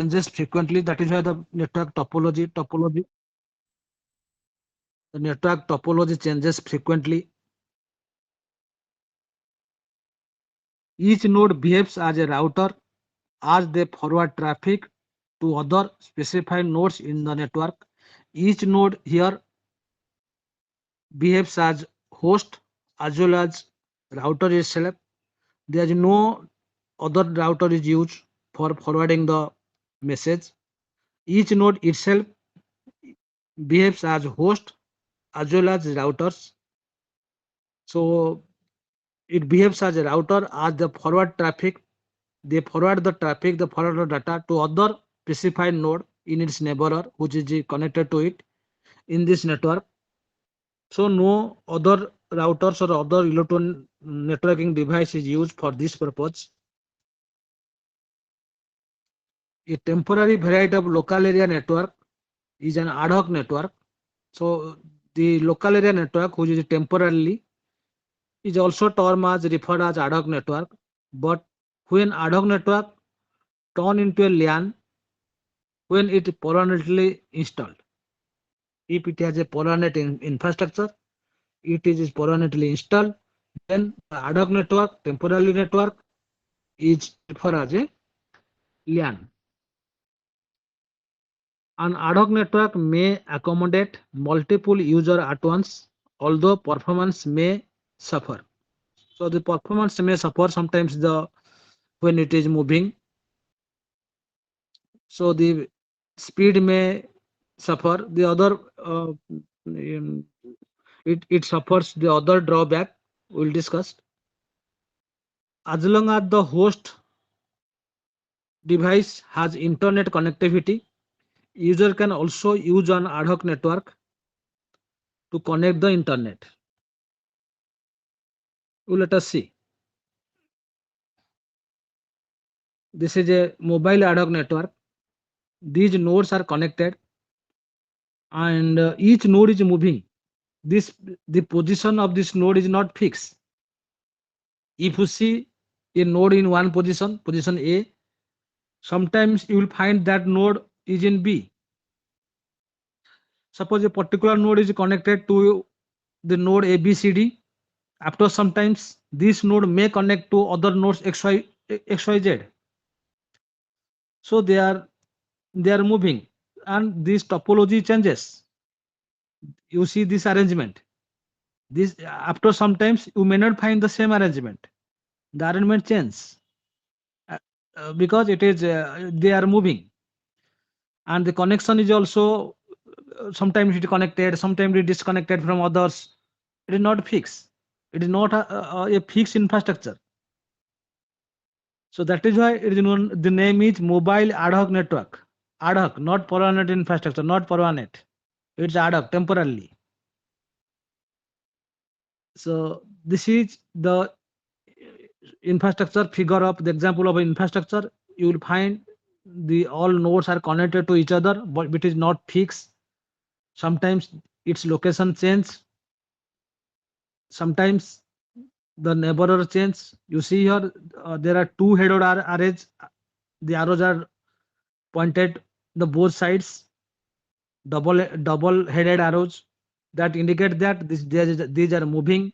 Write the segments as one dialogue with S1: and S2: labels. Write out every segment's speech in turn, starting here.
S1: changes frequently. That is why the network topology changes frequently. Each node behaves as a router as they forward traffic to other specified nodes in the network. Each node here behaves as host as well as router itself. There is no other router is used for forwarding the message. Each node itself behaves as host as well as routers. So it behaves as a router as the forward traffic. They forward the traffic, the forward the data to other specified node in its neighbor which is connected to it in this network. So no other routers or other electron networking device is used for this purpose. A temporary variety of local area network is an ad hoc network. So the local area network, which is temporarily, is also termed as referred as ad hoc network. But when ad hoc network turn into a LAN, when it permanently installed, if it has a permanent infrastructure, it is permanently installed, then the ad hoc network, temporary network, is referred as a LAN. An ad hoc network may accommodate multiple users at once, although performance may suffer. So the performance may suffer sometimes when it is moving. So the speed may suffer. The other it suffers the other drawback we'll discuss. As long as the host device has internet connectivity, user can also use an ad hoc network to connect the internet. Let us see. This is a mobile ad hoc network. These nodes are connected and each node is moving. The position of this node is not fixed. If you see a node in one position A, sometimes you will find that node is in B. Suppose a particular node is connected to the node ABCD. After sometimes this node may connect to other nodes XYZ. So they are moving and this topology changes. You see this arrangement. This after sometimes you may not find the same arrangement. The arrangement changes because it is they are moving and the connection is also sometimes it is connected, sometimes it is disconnected from others. It is not fixed. It is not a fixed infrastructure. So that is why it is known, the name is mobile ad hoc network. Ad hoc, not permanent infrastructure, not permanent. It's ad hoc, temporarily. So this is the infrastructure figure of the example of infrastructure. You will find the all nodes are connected to each other, but it is not fixed. Sometimes its location change. Sometimes the neighbor change. You see here there are two headed arrays. The arrows are pointed the both sides. Double headed arrows that indicate that these are moving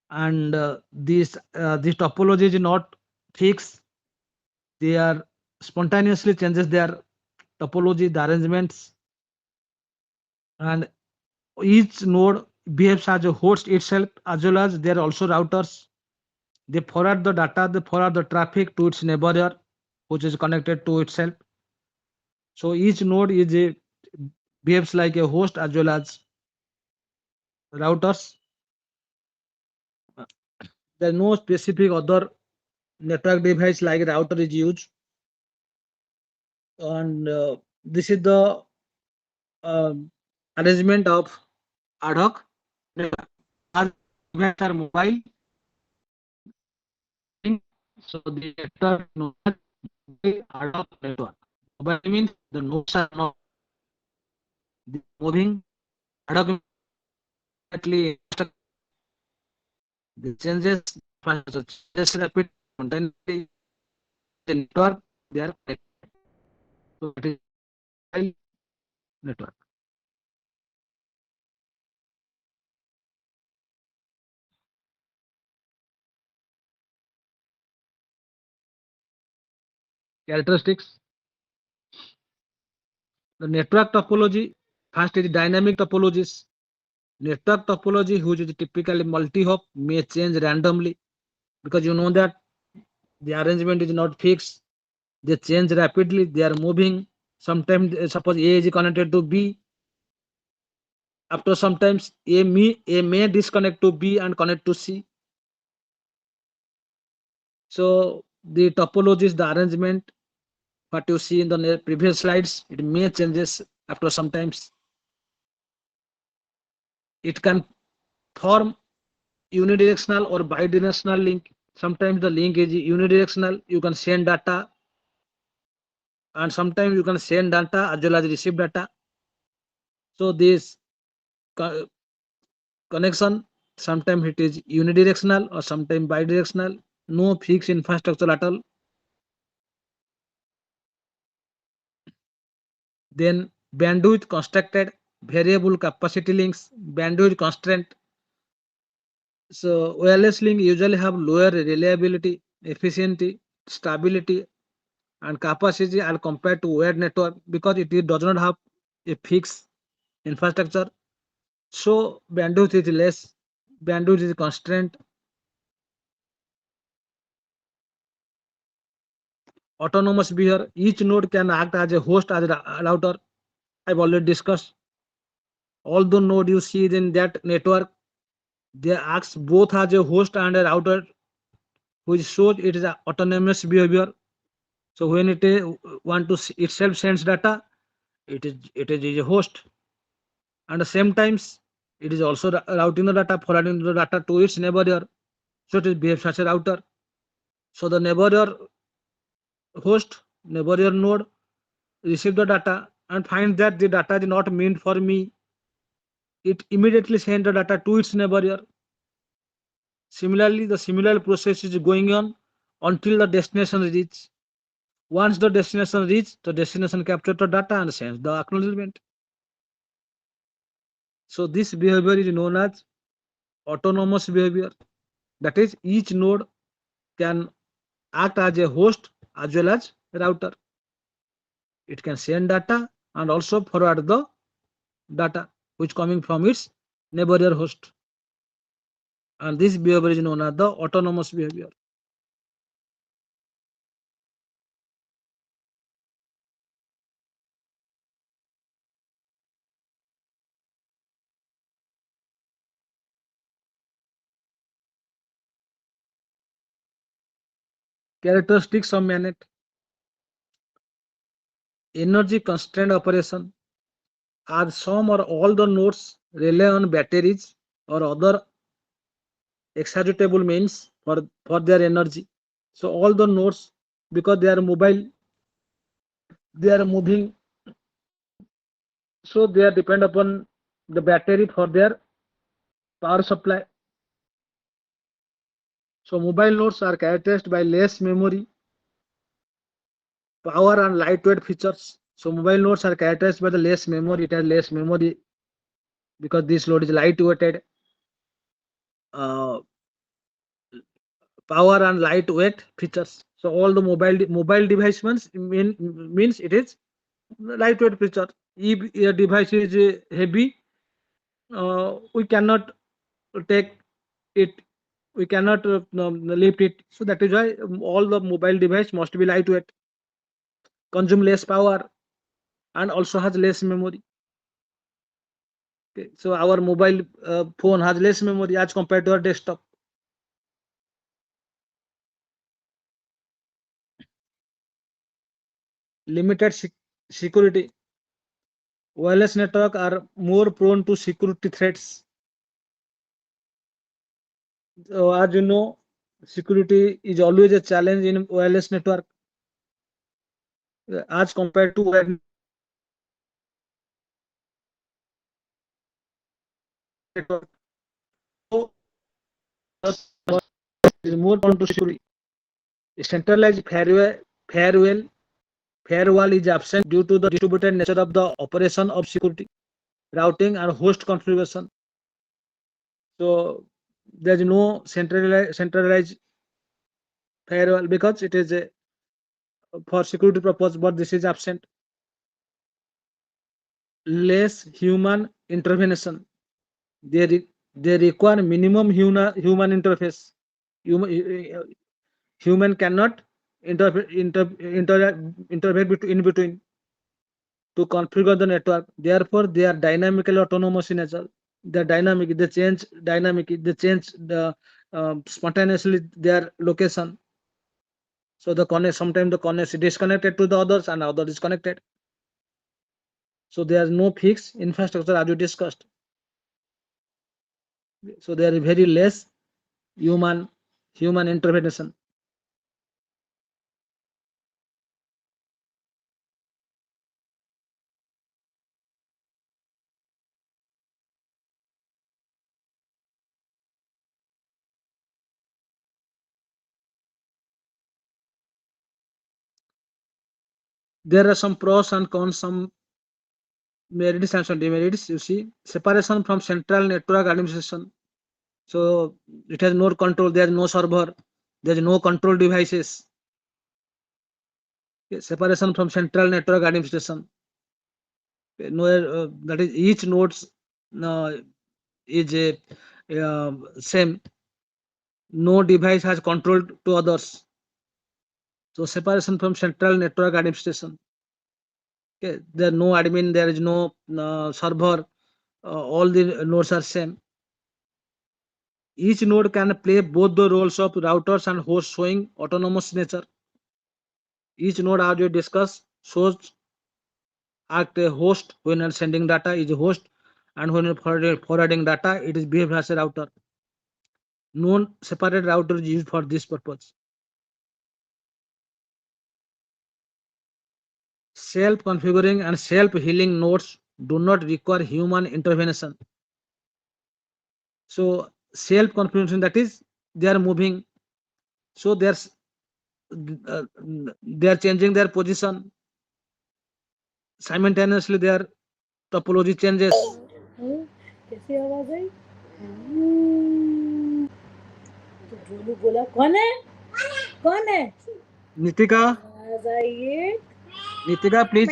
S1: and this topology is not fixed. They are spontaneously changes their topology, the arrangements, and each node behaves as a host itself as well as there are also routers. They forward the data, they forward the traffic to its neighbor which is connected to itself. So each node behaves like a host as well as routers. There is no specific other network device like router is used, and this is the uh, arrangement of ad hoc network. As devices are mobile, so the network known as ad hoc network. Mobile means the nodes are not moving. Ad hoc the changes just rapid spontaneously the network they are connected. So that is mobile network. Characteristics: the network topology. First is dynamic topologies. Network topology, which is typically multi-hop, may change randomly because you know that the arrangement is not fixed. They change rapidly. They are moving. Sometimes, suppose A is connected to B. After sometimes A may disconnect to B and connect to C. So the topologies, the arrangement, what you see in the previous slides, it may changes after sometimes. It can form unidirectional or bidirectional link. Sometimes the link is unidirectional. You can send data, and sometimes you can send data as well as receive data. So this co- connection, sometimes it is unidirectional or sometimes bidirectional. No fixed infrastructure at all. Then bandwidth constructed, variable capacity links, bandwidth constraint. So wireless link usually have lower reliability, efficiency, stability, and capacity are compared to wired network because does not have a fixed infrastructure. So bandwidth is less, bandwidth is constraint. Autonomous behavior, each node can act as a host as a router. I've already discussed. All the node you see in that network, they act both as a host and a router, which shows it is a autonomous behavior. So when it want to itself sends data, it is a host, and the same times it is also routing the data, forwarding the data to its neighbor. So it is behaves as a router. So the neighbor host, neighbor node receive the data and find that the data is not meant for me. It immediately send the data to its neighbor. Similarly, the similar process is going on until the destination reach. Once the destination reach, the destination capture the data and sends the acknowledgement. So this behavior is known as autonomous behavior. That is, each node can act as a host as well as a router. It can send data and also forward the data which coming from its neighbor host. And this behavior is known as the autonomous behavior. Characteristics of MANET: energy constrained operation, are some or all the nodes rely on batteries or other executable means for their energy. So all the nodes, because they are mobile, they are moving, so they are depend upon the battery for their power supply. So mobile nodes are characterized by less memory, power and lightweight features. So mobile nodes are characterized by the less memory. It has less memory because this load is lightweighted. Uh, Power and lightweight features. So all the mobile device means it is lightweight feature. If a device is heavy, we cannot take it. We cannot lift it. So that is why all the mobile device must be lightweight, consume less power, and also has less memory. Okay. So our mobile phone has less memory as compared to our desktop. Limited security. Wireless network are more prone to security threats. So as you know, security is always a challenge in wireless network as compared to wired network. So is more prone to security. Centralized farewell Firewall is absent due to the distributed nature of the operation of security, routing, and host configuration. So there is no centralized firewall because it is a, for security purpose, but this is absent. Less human intervention. They require minimum human interface. Human cannot intervene in between to configure the network. Therefore, they are dynamically autonomous in nature. They're dynamic. They change dynamic. They change the spontaneously their location. So the connect sometimes the connect is disconnected to the others and other is connected. So there is no fixed infrastructure as we discussed. So there is very less human intervention. There are some pros and cons, some merits and some demerits. You see, separation from central network administration. So it has no control. There is no server. There is no control devices. Okay, separation from central network administration. Okay, no, that is each nodes uh, is a same. No device has control to others. So separation from central network administration. Okay, there is no admin. There is no server. All the nodes are same. Each node can play both the roles of routers and host, showing autonomous nature. Each node, as we discussed, shows act a host when you're sending data is a host, and when you're forwarding data, it is behaved as a router. No separate router is used for this purpose. Self-configuring and self-healing nodes do not require human intervention. So self-configuration, that is, they are moving. So uh, they are changing their position simultaneously. Their topology changes.
S2: कैसी आवाज आई तो ढोलू बोला कौन है
S1: Nitika,
S2: आवाज आई एक
S1: Nitika, please.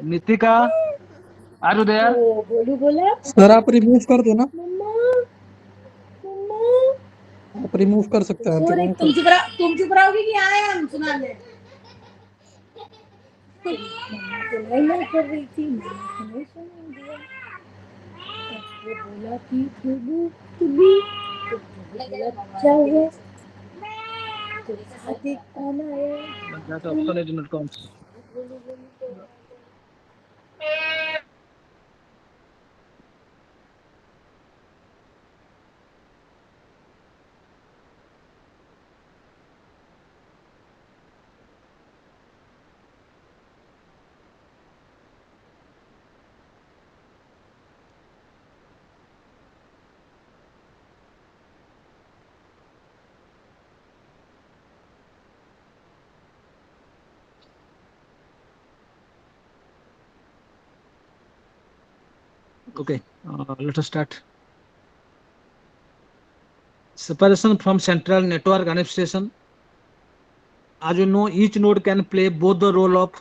S1: Nitika, are you there?
S2: तो भोलू बोला
S3: सर आप रिमूव कर दो ना,
S2: मम्मा मम्मा
S3: आप रिमूव कर सकते हैं, आप
S2: सॉरी
S3: रिमूव कर
S2: तुम चुप रहोगे कि आए हम सुनाने मम्मा तो नहीं कर रही थी मम्मा को नहीं सुनाने दिया वो बोला कि भोलू तू भी तो भोलू बोला क्या हुआ तो साथ एक कौन आया
S1: But that option is not comes.
S2: भोलू बोलू तो
S1: Okay, let us start. Separation from central network administration. As you know, each node can play both the role of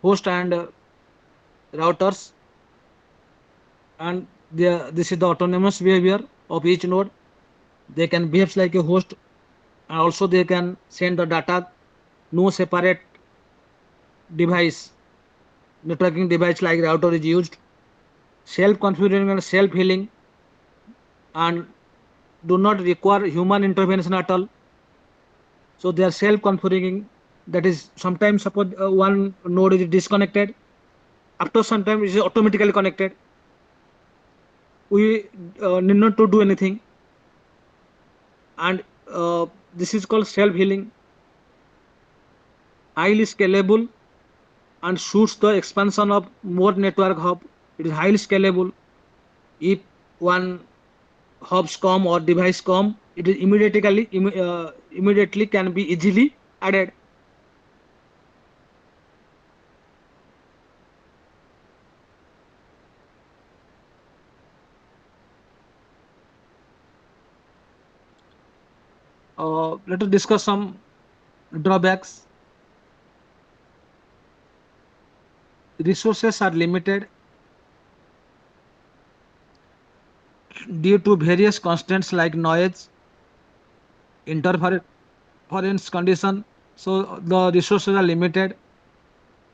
S1: host and routers, and this is the autonomous behavior of each node. They can behave like a host, and also they can send the data. No separate device, networking device like router is used. Self-configuring and self-healing, and do not require human intervention at all. So they are self-configuring. That is, sometimes suppose one node is disconnected. After some time, it is automatically connected. We need not to do anything, and this is called self-healing. Highly scalable and suits the expansion of more network hub. It is highly scalable. If one hubs come or device come, it is immediately can be easily added. Let us discuss some drawbacks. Resources are limited due to various constraints like noise, interference condition. So the resources are limited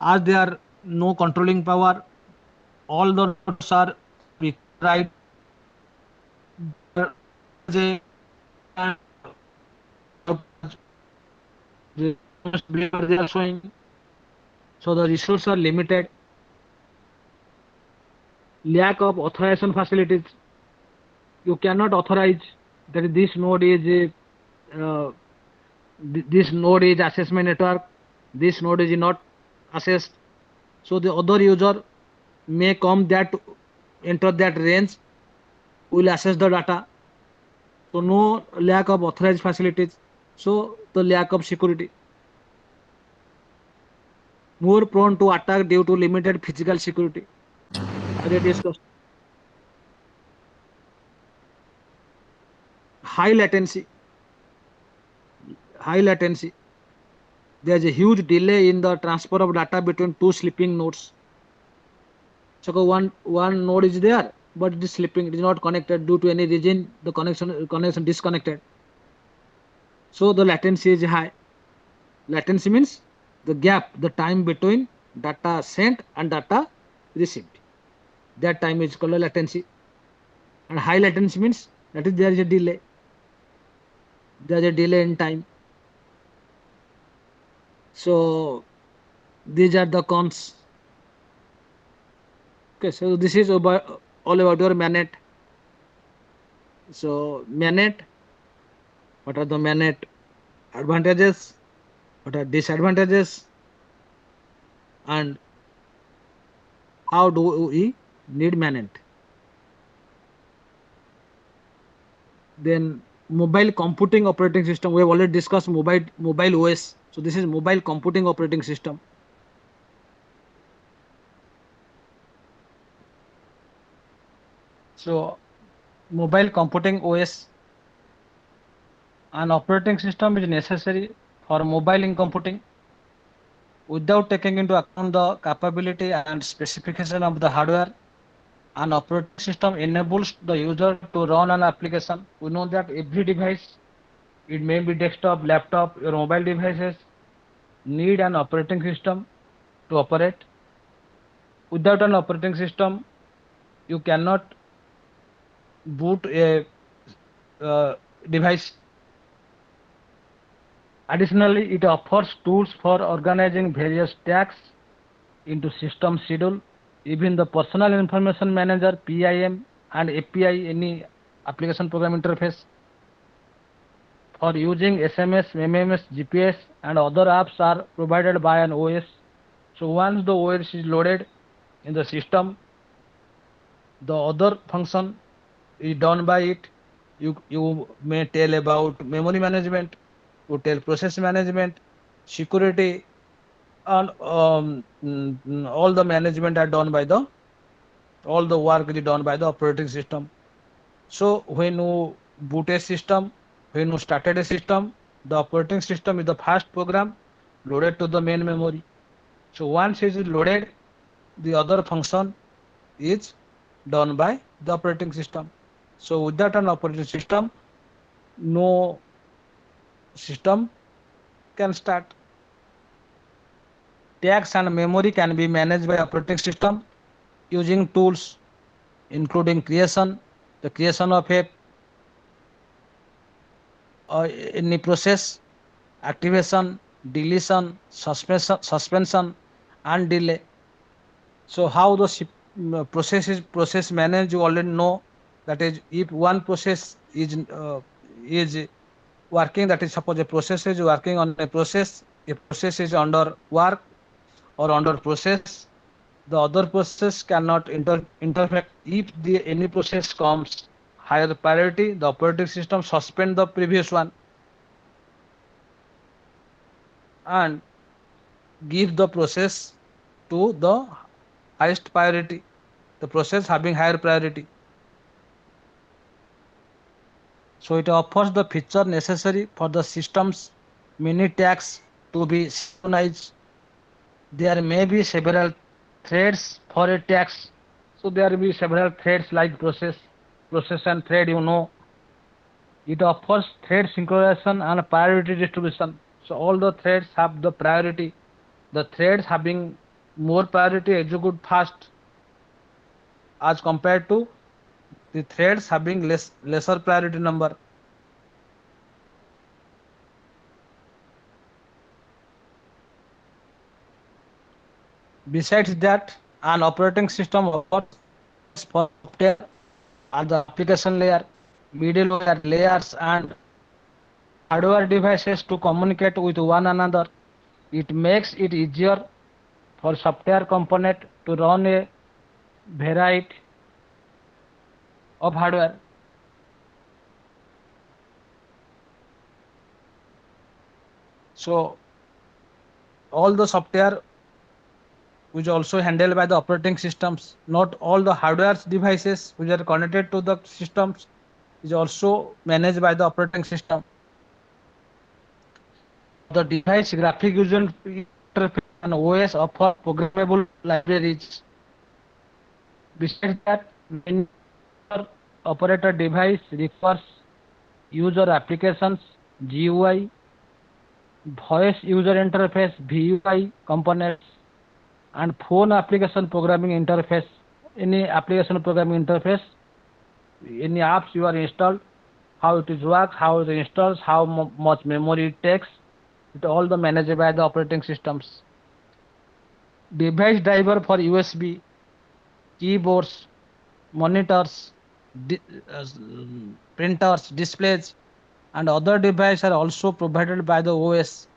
S1: as there are no controlling power. All the nodes are required right. There is a and they are showing. So the resources are limited. Lack of authorization facilities. You cannot authorize that this node is this node is assessment network. This node is not assessed. So the other user may come that enter that range will access the data. So no lack of authorized facilities. So the lack of security. More prone to attack due to limited physical security. As I discussed. High latency. High latency. There is a huge delay in the transfer of data between two sleeping nodes. So one node is there, but it is sleeping. It is not connected due to any reason. The connection disconnected. So the latency is high. Latency means the gap, the time between data sent and data received. That time is called a latency. And high latency means that is there is a delay. There is a delay in time. So these are the cons. Okay, so this is all about your manet. So manet, what are the manet advantages? What are disadvantages? And how do we need manet? Then mobile computing operating system. We have already discussed mobile OS. So this is mobile computing operating system. So mobile computing OS, an operating system is necessary for mobile in computing without taking into account the capability and specification of the hardware. An operating system enables the user to run an application. We know that every device, it may be desktop, laptop, your mobile devices, need an operating system to operate. Without an operating system, you cannot boot a device. Additionally, it offers tools for organizing various tasks into system schedule. Even the personal information manager, PIM, and API, any application program interface, for using SMS, MMS, GPS, and other apps are provided by an OS. So once the OS is loaded in the system, the other function is done by it. You may tell about memory management, you tell process management, security, and all the management are done by the all the work is done by the operating system. So when you boot a system, when you started a system, the operating system is the first program loaded to the main memory. So once it is loaded, the other function is done by the operating system. So without an operating system, no system can start. Tags and memory can be managed by operating system using tools including the creation of a any process, activation, deletion, suspension, and delay. So how the process managed, you already know. That is, if one process is working, that is, suppose a process is working on a process is under work or under process, the other process cannot interfere if any process comes higher priority, the operating system suspend the previous one and give the process to the highest priority, the process having higher priority. So it offers the feature necessary for the system's many tasks to be synchronized. There may be several threads for a task. So there will be several threads like process and thread, you know. It offers thread synchronization and priority distribution. So all the threads have the priority. The threads having more priority execute fast as compared to the threads having lesser priority number. Besides that, an operating system offers access for software at the application layer, middleware layers, and hardware devices to communicate with one another. It makes it easier for software component to run a variety of hardware. So all the software which also handled by the operating systems, not all the hardware devices which are connected to the systems is also managed by the operating system. The device graphic user interface and OS offer programmable libraries. Besides that, many operator device requires user applications, GUI, voice user interface, VUI components, and phone application programming interface. Any application programming interface, any apps you are installed, how it is works, how it installs, how much memory it takes, it all the managed by the operating systems. Device driver for USB, keyboards, monitors, di- uh, printers, displays, and other devices are also provided by the OS.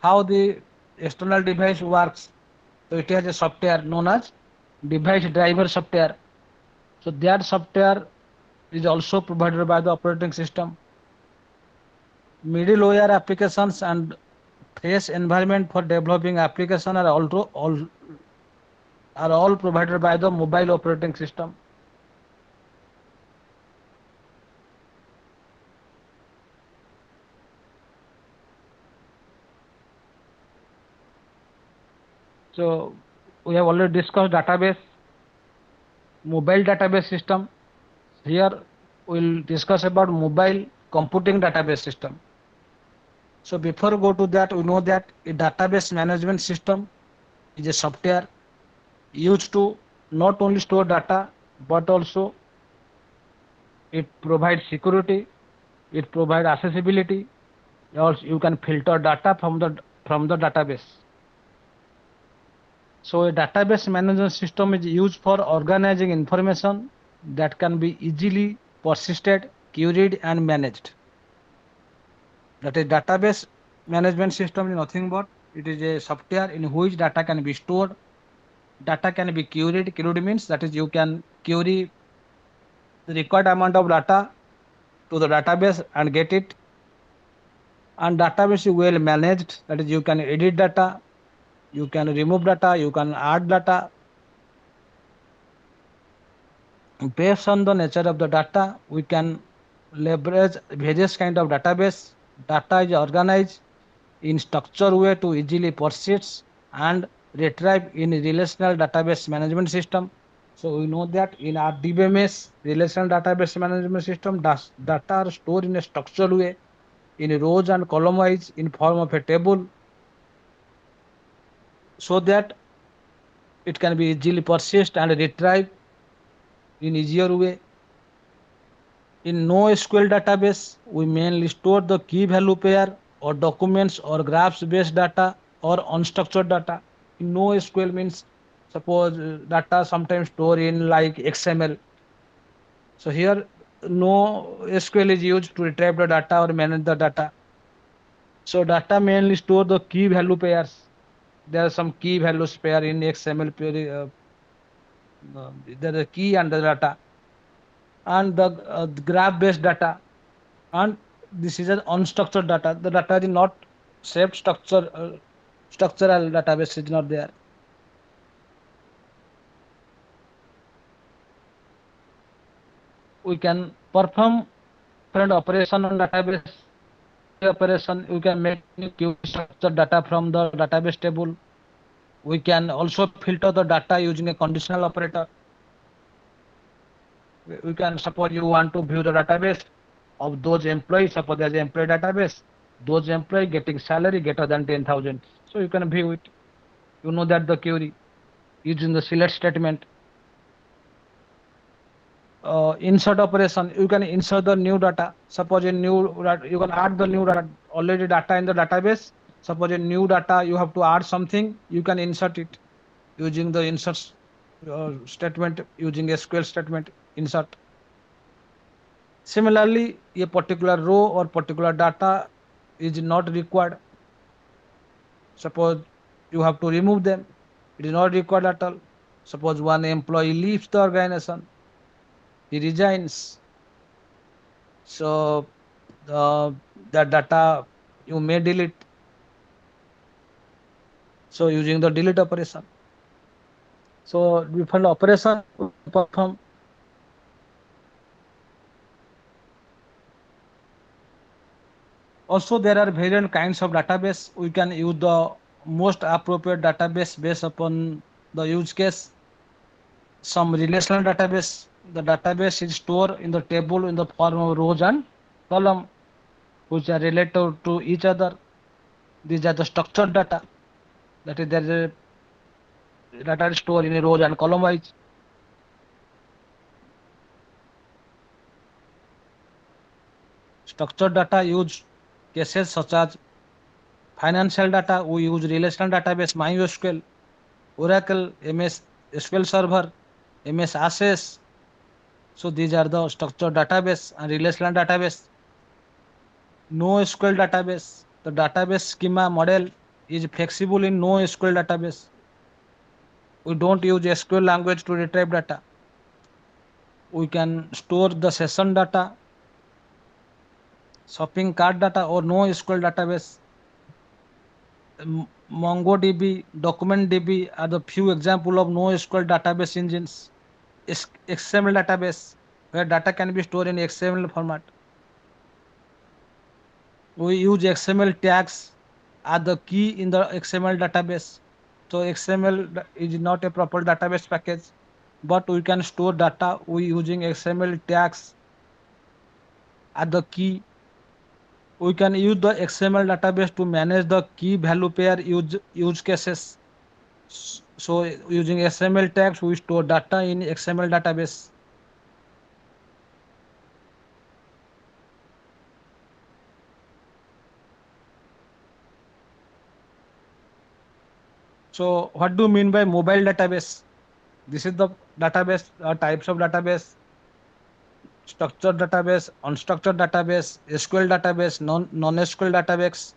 S1: How the external device works? So it has a software known as device driver software. So that software is also provided by the operating system. Middleware applications and face environment for developing application are all provided by the mobile operating system. So we have already discussed database, mobile database system. Here we'll discuss about mobile computing database system. So before go to that, we know that a database management system is a software used to not only store data but also it provides security, it provides accessibility. Also, you can filter data from the database. So a database management system is used for organizing information that can be easily persisted, queried, and managed. That is database management system is nothing but it is a software in which data can be stored, data can be queried. Queried means that is you can query the required amount of data to the database and get it. And database is well managed. That is you can edit data, you can remove data, you can add data. Based on the nature of the data, we can leverage various kind of database. Data is organized in structured way to easily persist and retrieve in relational database management system. So we know that in our DBMS relational database management system, data are stored in a structured way in rows and column wise in form of a table so that it can be easily persist and retrieve in easier way. In NoSQL database, we mainly store the key value pair or documents or graphs based data or unstructured data. In NoSQL means suppose data sometimes store in like XML. So here NoSQL is used to retrieve the data or manage the data. So data mainly store the key value pairs. There are some key values pair in XML pair. There is a key and the data. and the graph based data, and this is an unstructured data. The data is not shaped structural database is not there. We can perform different operation on database. Query operation, we can make new query structured data from the database table. We can also filter the data using a conditional operator. We can suppose you want to view the database of those employees. Suppose there's an employee database, those employee getting salary greater than 10,000. So you can view it. You know that the query using the select statement. Insert operation, you can insert the new data. Suppose a new you can add the new data, already data in the database. Suppose a new data you have to add something, you can insert it using the insert statement, using SQL statement insert. Similarly, a particular row or particular data is not required. Suppose you have to remove them, it is not required at all. Suppose one employee leaves the organization, he resigns. So the data you may delete. So using the delete operation. So different operation we can perform. Also, there are variant kinds of database. We can use the most appropriate database based upon the use case. Some relational database. The database is stored in the table in the form of rows and column, which are related to each other. These are the structured data. That is, there is a data is stored in a rows and column wise. Structured data use cases such as financial data. We use relational database MySQL, Oracle, MS SQL Server, MS Access. So these are the structured database and relational database. NoSQL database. The database schema model is flexible in NoSQL database. We don't use SQL language to retrieve data. We can store the session data, shopping cart data, or NoSQL database. MongoDB, DocumentDB are the few example of NoSQL database engines. XML database, where data can be stored in XML format. We use XML tags as the key in the XML database. So XML is not a proper database package, but we can store data we using XML tags as the key. We can use the XML database to manage the key value pair use cases. So using XML tags, we store data in XML database. So what do you mean by mobile database? This is the database types of database: structured database, unstructured database, SQL database, non-SQL database.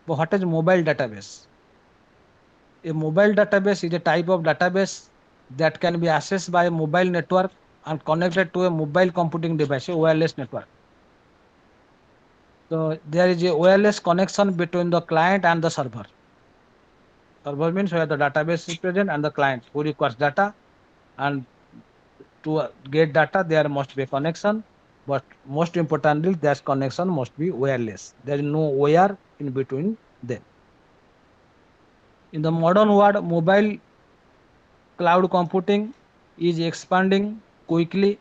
S1: But what is mobile database? A mobile database is a type of database that can be accessed by a mobile network and connected to a mobile computing device, a wireless network. So there is a wireless connection between the client and the server. Server means where the database is present and the client who requires data, and to get data there must be a connection, but most importantly that connection must be wireless. There is no wire in between them. In the modern world, mobile cloud computing is expanding quickly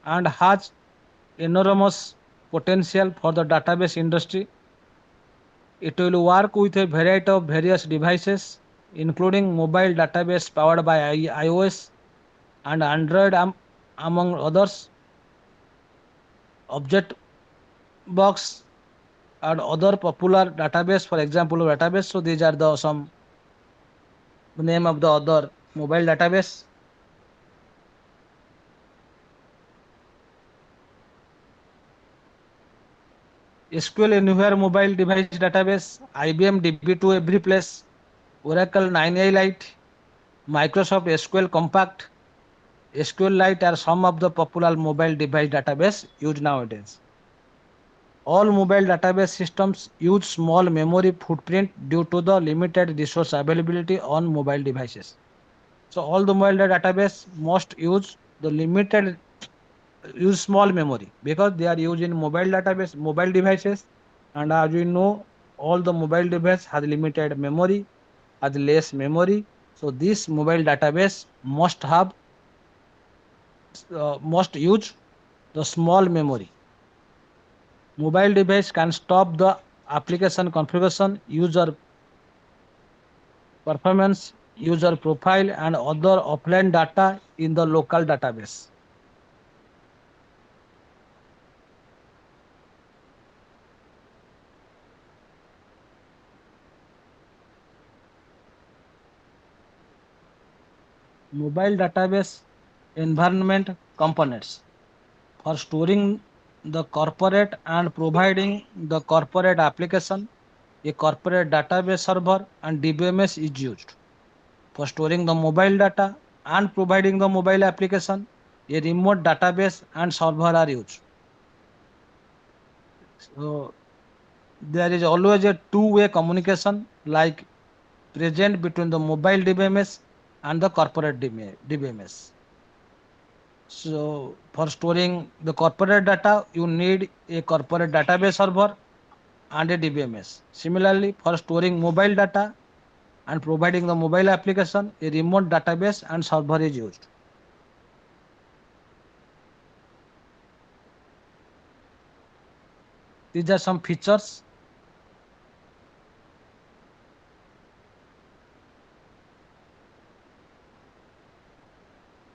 S1: and has enormous potential for the database industry. It will work with a variety of various devices, including mobile database powered by iOS and Android, among others, object box and other popular database, for example, database. So these are the some name of the other mobile database. SQL Anywhere mobile device database, IBM DB2 Every Place, Oracle 9A Lite, Microsoft SQL Compact, SQLite are some of the popular mobile device database used nowadays. All mobile database systems use small memory footprint due to the limited resource availability on mobile devices. So all the mobile database must use small memory because they are used in mobile devices, and as we know, all the mobile device has limited memory, has less memory. So this mobile database must use the small memory. Mobile device can stop the application configuration, user performance, user profile, and other offline data in the local database. Mobile database environment components for storing the corporate and providing the corporate application. A corporate database server and DBMS is used for storing the mobile data and providing the mobile application. A remote database and server are used. So there is always a two-way communication like present between the mobile DBMS and the corporate DBMS. So for storing the corporate data, you need a corporate database server and a DBMS. Similarly, for storing mobile data and providing the mobile application, a remote database and server is used. These are some features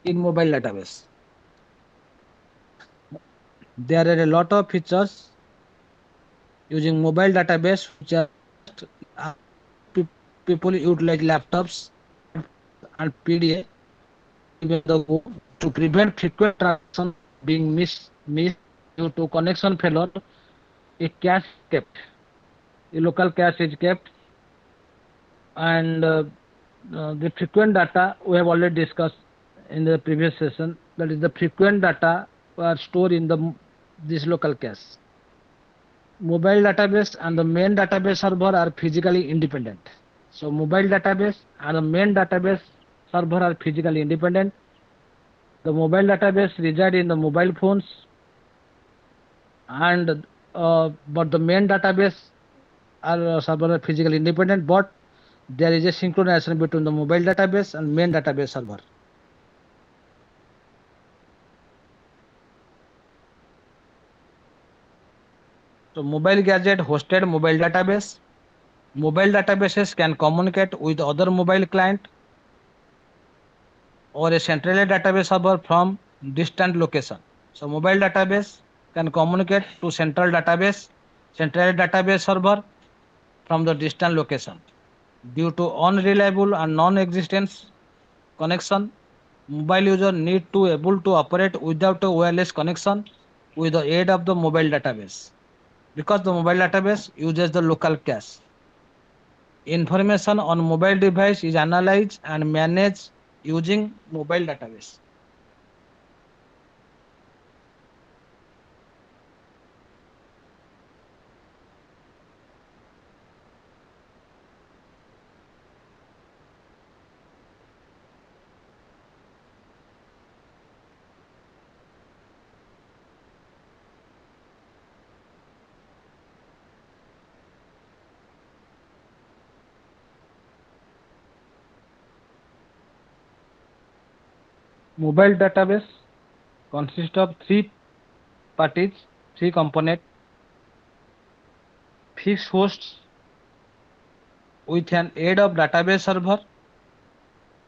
S1: in mobile database. There are a lot of features using mobile database which are people utilize laptops, and PDA even the to prevent frequent transactions being missed due to connection failure. A cache kept, a local cache is kept, and the frequent data we have already discussed in the previous session. That is the frequent data are stored in the this local cache. Mobile database and the main database server are physically independent. So mobile database and the main database server are physically independent. The mobile database reside in the mobile phones, and but the main database are server are physically independent, but there is a synchronization between the mobile database and main database server. So mobile gadget hosted mobile database. Mobile databases can communicate with other mobile client or a central database server from distant location. So mobile database can communicate to central database server from the distant location. Due to unreliable and non-existence connection, mobile user need to able to operate without a wireless connection with the aid of the mobile database. Because the mobile database uses the local cache. Information on mobile device is analyzed and managed using mobile database. Mobile database consists of three parties, three components: fixed hosts with an aid of database server.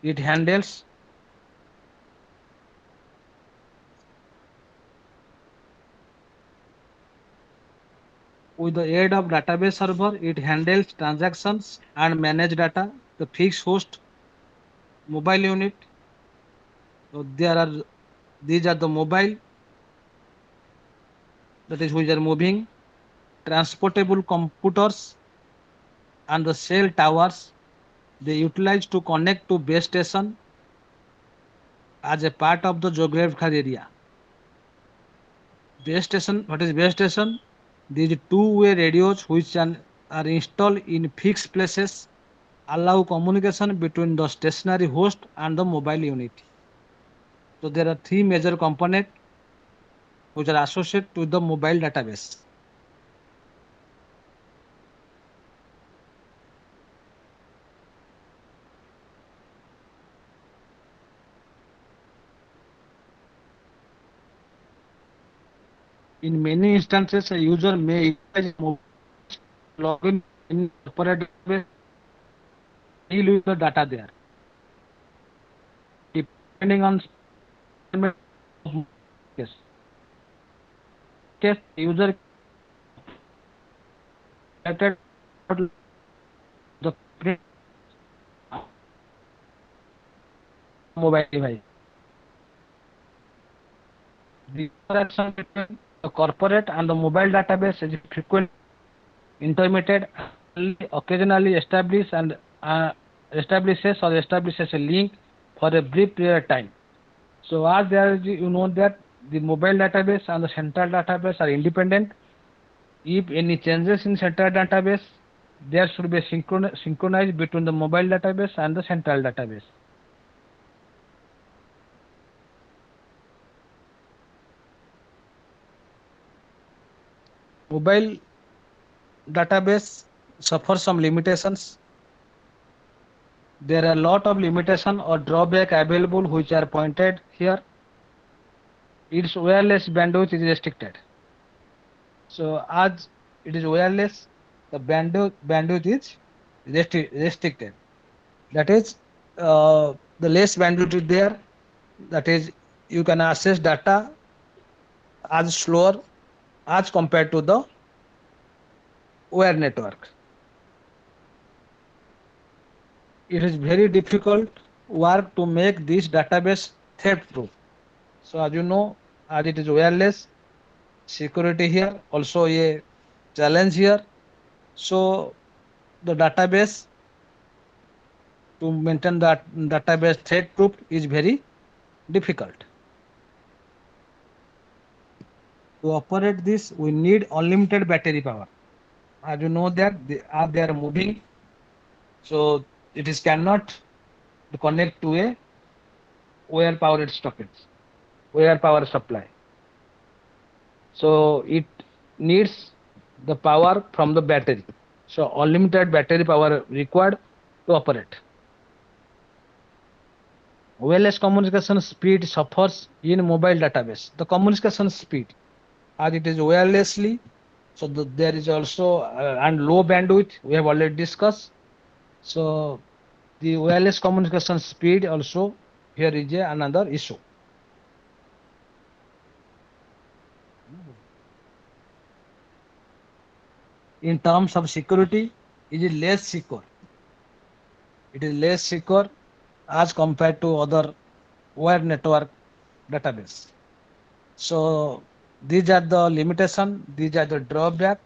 S1: It handles with the aid of database server. It handles transactions and manage data. The fixed host mobile unit. So these are the mobile, that is which are moving, transportable computers and the cell towers. They utilize to connect to base station as a part of the geographical area. Base station, what is base station? These two-way radios which are installed in fixed places allow communication between the stationary host and the mobile unit. So there are three major components which are associated with the mobile database. In many instances, a user may utilize mobile to log in corporate database deal with the data there. Depending on yes, case user created the mobile device. The interaction between the corporate and the mobile database is frequent, intermittent, occasionally established and establishes a link for a brief period of time. So as there is, you know that the mobile database and the central database are independent. If any changes in central database, there should be a synchronized between the mobile database and the central database. Mobile database suffers some limitations. There are a lot of limitation or drawback available which are pointed here. Its wireless bandwidth is restricted. So as it is wireless, the bandwidth is restricted. That is, the less bandwidth is there. That is, you can access data as slower as compared to the wire network. It is very difficult work to make this database theft proof. So as you know, as it is wireless, security here also a challenge here. So the database, to maintain that database threat proof is very difficult. To operate this, we need unlimited battery power. As you know that they are moving, so it is cannot connect to a wire powered stockage, wire power supply. So it needs the power from the battery. So unlimited battery power required to operate. Wireless communication speed suffers in mobile database. The communication speed, as it is wirelessly, so there is also and low bandwidth we have already discussed. So the wireless communication speed also here is another issue. In terms of security, it is less secure. It is less secure as compared to other wire network database. So these are the limitation, these are the drawback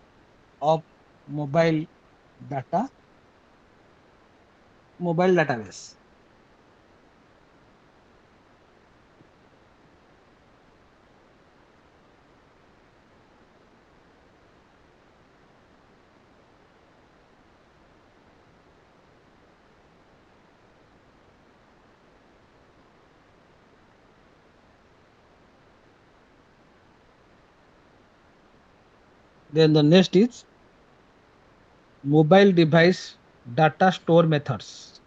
S1: of mobile data, mobile database. Then the next is mobile device data store methods.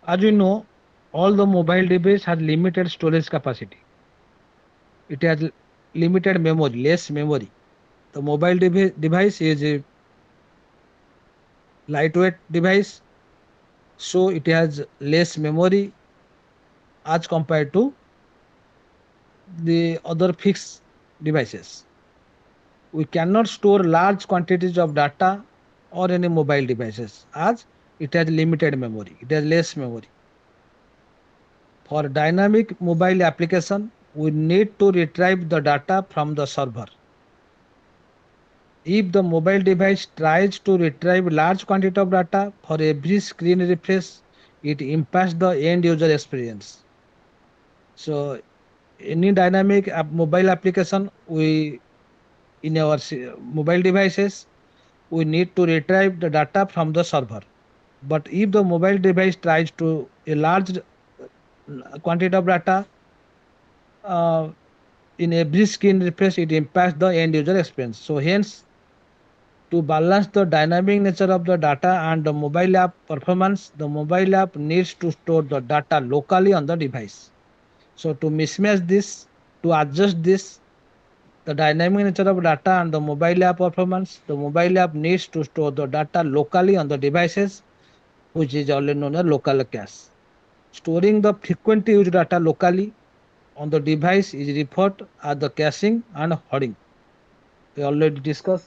S1: As you know, all the mobile device has limited storage capacity. It has limited memory, less memory. The mobile device is a lightweight device, so it has less memory as compared to the other fixed devices. We cannot store large quantities of data or any mobile devices as it has limited memory, it has less memory. For dynamic mobile application, we need to retrieve the data from the server. If the mobile device tries to retrieve large quantity of data for every screen refresh, it impacts the end user experience. So any dynamic mobile application, we in our mobile devices, we need to retrieve the data from the server. But if the mobile device tries to a large quantity of data uh, in every screen refresh, it impacts the end user experience. So hence, to balance the dynamic nature of the data and the mobile app performance, the mobile app needs to store the data locally on the device. So to mismatch this, to adjust this, the dynamic nature of data and the mobile app performance, the mobile app needs to store the data locally on the devices, which is already known as local cache. Storing the frequently used data locally on the device is referred as the caching and hoarding. We already discussed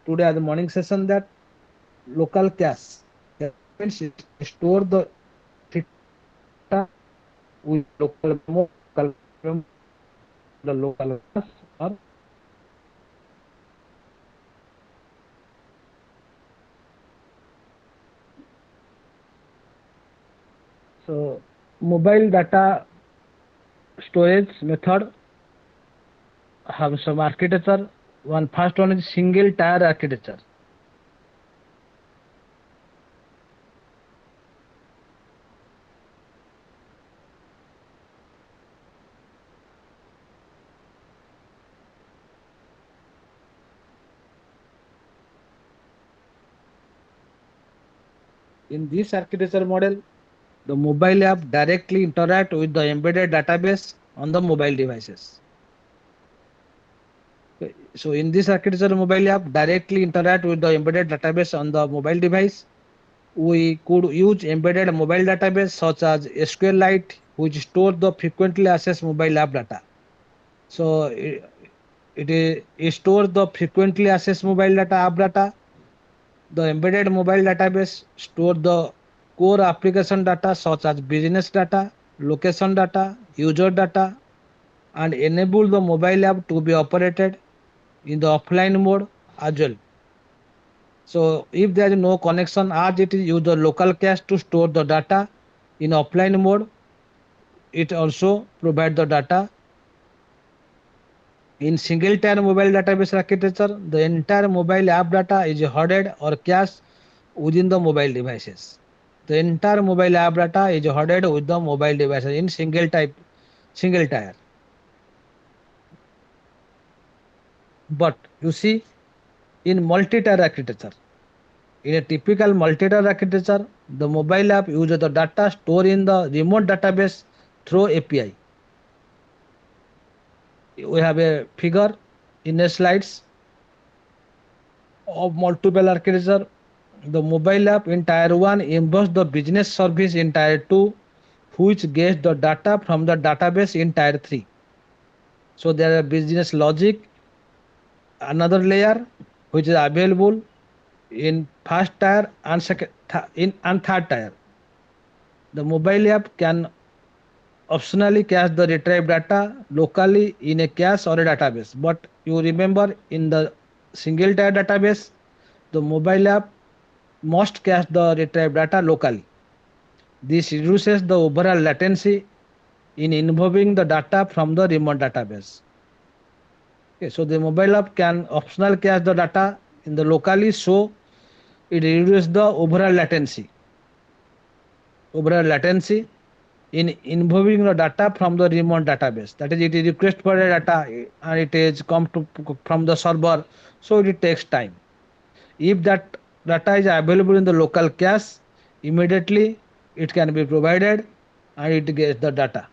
S1: today at the morning session that local cache. Cache means it store the frequently used data with the local memory, local cache memory, the local cache or so mobile data storage method have some architecture. One first one is single tier architecture. In this architecture model, the mobile app directly interact with the embedded database on the mobile devices. So in this architecture, mobile app directly interact with the embedded database on the mobile device. We could use embedded mobile database such as SQLite, which store the frequently accessed mobile app data. So it stores the frequently accessed mobile data, app data. The embedded mobile database store the core application data such as business data, location data, user data, and enable the mobile app to be operated in the offline mode as well. So if there is no connection, as it is use the local cache to store the data in offline mode, it also provide the data in single tier mobile database architecture. The entire mobile app data is hoarded or cached within the mobile devices. The entire mobile app data is hoarded with the mobile devices in single tier. But you see, in multi-tier architecture, in a typical multi-tier architecture, the mobile app uses the data stored in the remote database through API. We have a figure in the slides of multiple architecture. The mobile app in tier 1 embeds the business service in tier 2, which gets the data from the database in tier 3. So there are business logic, another layer which is available in first tier and second in and third tier. The mobile app can optionally cache the retrieved data locally in a cache or a database. But you remember in the single tier database, the mobile app must cache the retrieved data locally. This reduces the overall latency in involving the data from the remote database. Okay, so the mobile app can optional cache the data in the locally, so it reduces the overall latency in involving the data from the remote database. That is, it is request for a data and it is come to from the server, so it takes time. If that data is available in the local cache, immediately it can be provided and it gets the data.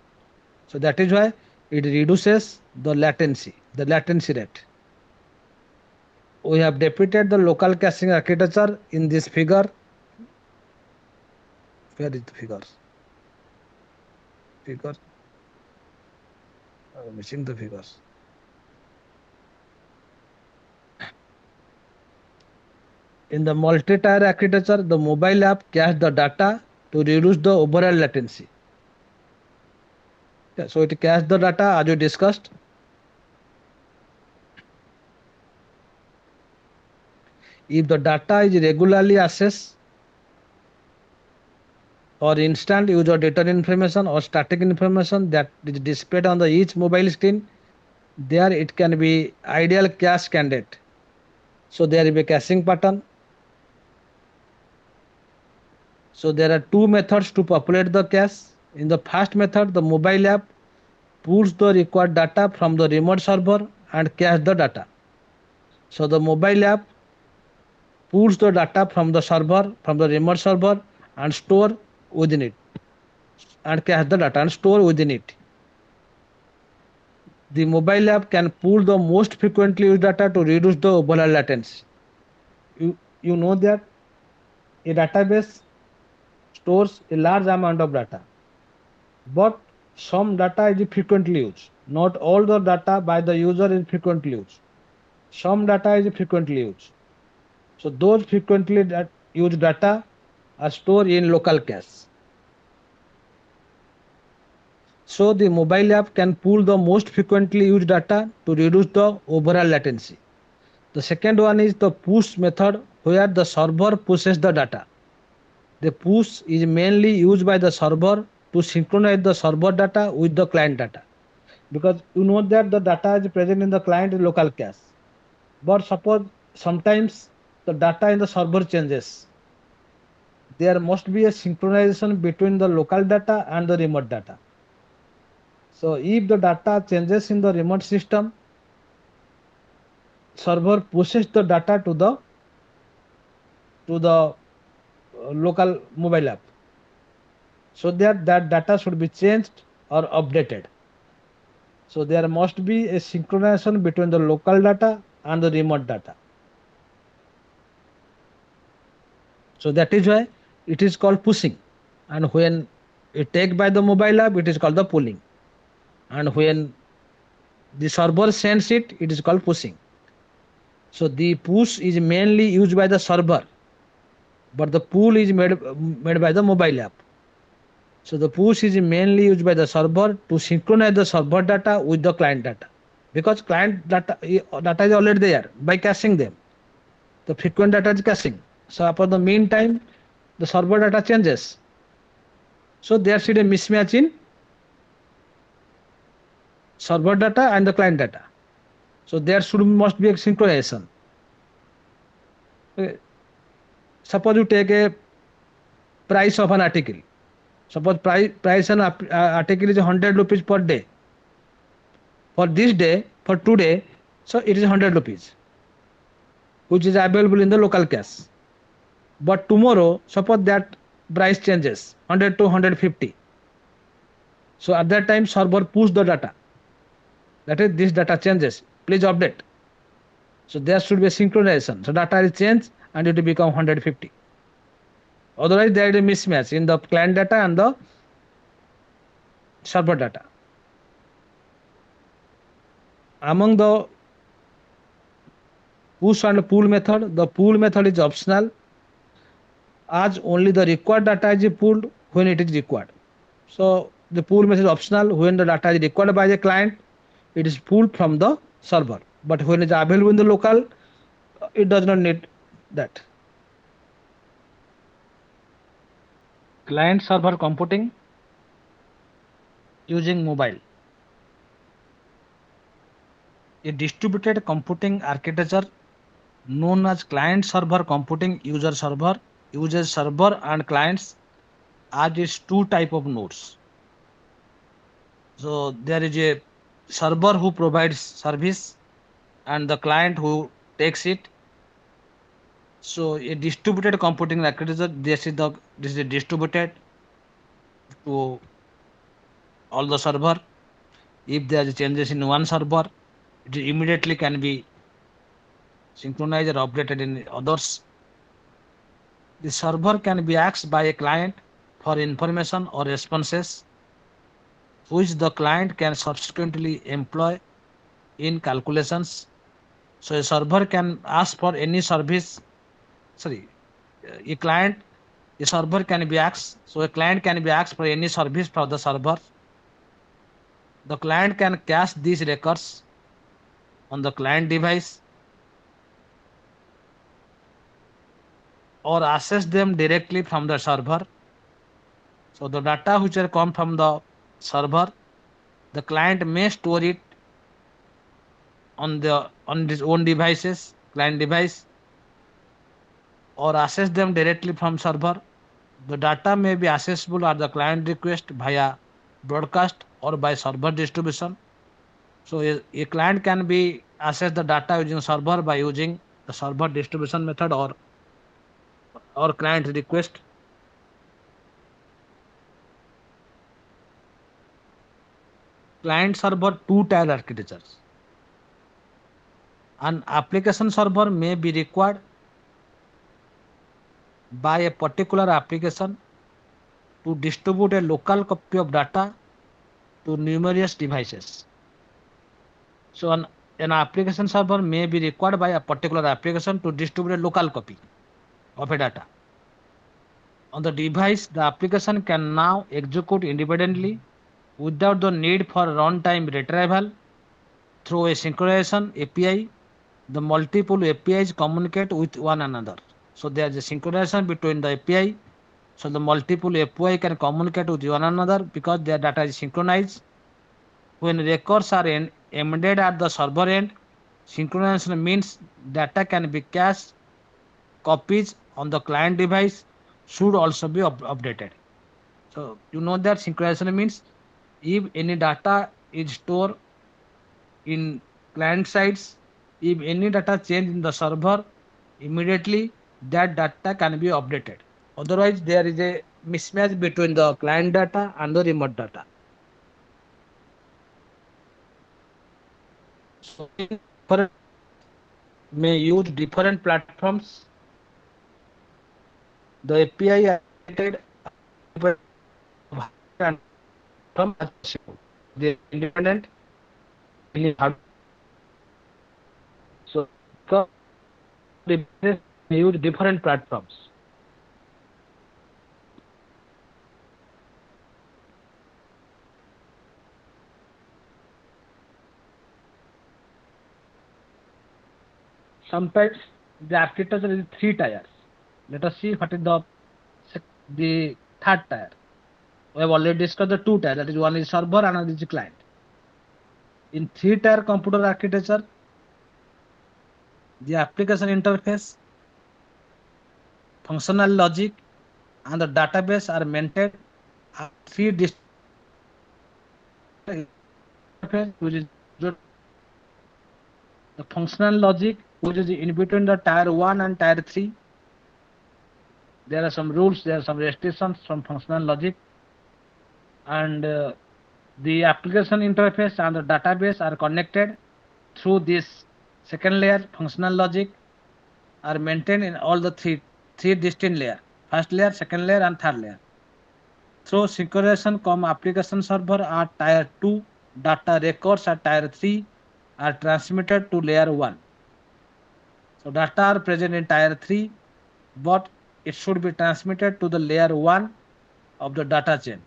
S1: So that is why it reduces the latency rate. We have depicted the local caching architecture in this figure. Where is the figure? Figure. Missing the figures. In the multi-tier architecture, the mobile app caches the data to reduce the overall latency. Yeah, so it caches the data as we discussed. If the data is regularly accessed or instant use of data information or static information that is displayed on the each mobile screen, there it can be ideal cache candidate. So there will be caching pattern. So there are two methods to populate the cache. In the first method, the mobile app pulls the required data from the remote server and cache the data. So the mobile app pulls the data from the server, from the remote server, and store within it, and cache the data and store within it. The mobile app can pull the most frequently used data to reduce the overall latency. You know that a database stores a large amount of data, but some data is frequently used. Not all the data by the user is frequently used. Some data is frequently used. So those frequently used data are stored in local cache. So the mobile app can pull the most frequently used data to reduce the overall latency. The second one is the push method where the server pushes the data. The push is mainly used by the server to synchronize the server data with the client data. Because you know that the data is present in the client local cache. But suppose sometimes the data in the server changes. There must be a synchronization between the local data and the remote data. So if the data changes in the remote system, server pushes the data to the local mobile app, so that data should be changed or updated. So there must be a synchronization between the local data and the remote data. So that is why it is called pushing. And when it take by the mobile app, it is called the pulling. And when the server sends it, it is called pushing. So the push is mainly used by the server, but the pull is made by the mobile app. So the push is mainly used by the server to synchronize the server data with the client data, because client data is already there by caching them. The frequent data is caching. So upon the meantime, the server data changes. So there should be a mismatch in server data and the client data. So there should must be a synchronization. Okay. Suppose you take a price of an article. Suppose price an article is 100 rupees per day. For this day, for today, so it is 100 rupees, which is available in the local cache. But tomorrow, suppose that price changes 100 to 150. So at that time, server push the data. That is, this data changes. Please update. So there should be a synchronization. So data is changed and it will become 150. Otherwise, there is a mismatch in the client data and the server data. Among the push and pull method, the pull method is optional, as only the required data is pulled when it is required. So the pull method is optional. When the data is required by the client, it is pulled from the server. But when it is available in the local, it does not need that. Client server computing using mobile. A distributed computing architecture known as client server computing uses server and clients as its two type of nodes. So there is a server who provides service and the client who takes it. So a distributed computing architecture, this is distributed to all the server. If there is changes in one server, it immediately can be synchronized or updated in others. The server can be asked by a client for information or responses, which the client can subsequently employ in calculations. So a server can ask for any service. Sorry, a client, a server can be asked. So a client can be asked for any service from the server. The client can cache these records on the client device. or access them directly from the server. So the data which are come from the server, the client may store it on his own devices, client device, or access them directly from server. The data may be accessible at the client request via broadcast or by server distribution. So a client can be access the data using server by using the server distribution method or client request. Client server two-tier architectures. An application server may be required by a particular application to distribute a local copy of data to numerous devices. So an application server may be required by a particular application to distribute a local copy of a data. On the device, the application can now execute independently without the need for runtime retrieval through a synchronization API. The multiple APIs communicate with one another. So there is a synchronization between the API. So the multiple API can communicate with one another because their data is synchronized. When records are embedded at the server end, synchronization means data can be cached, copies on the client device should also be updated. So you know that synchronization means if any data is stored in client sides, if any data change in the server, immediately that data can be updated. Otherwise, there is a mismatch between the client data and the remote data. So different may use different platforms. The API are created of hardware and platform as possible. They are independent. Any hardware. So because devices may use different platforms. Sometimes the architecture is three tiers. Let us see what is the third tier. We have already discussed the two tiers. That is one is server, another is client. In three tier computer architecture, the application interface, functional logic, and the database are maintained at three distinct interface, which is the functional logic, which is in between the tier 1 and tier 3. There are some rules, there are some restrictions from functional logic, and the application interface and the database are connected through this second layer. Functional logic are maintained in all the three distinct layers: first layer, second layer, and third layer. Through synchronization, application server at tier 2, data records at tier 3 are transmitted to layer 1. So data are present in tier 3, but it should be transmitted to the layer 1 of the data chain.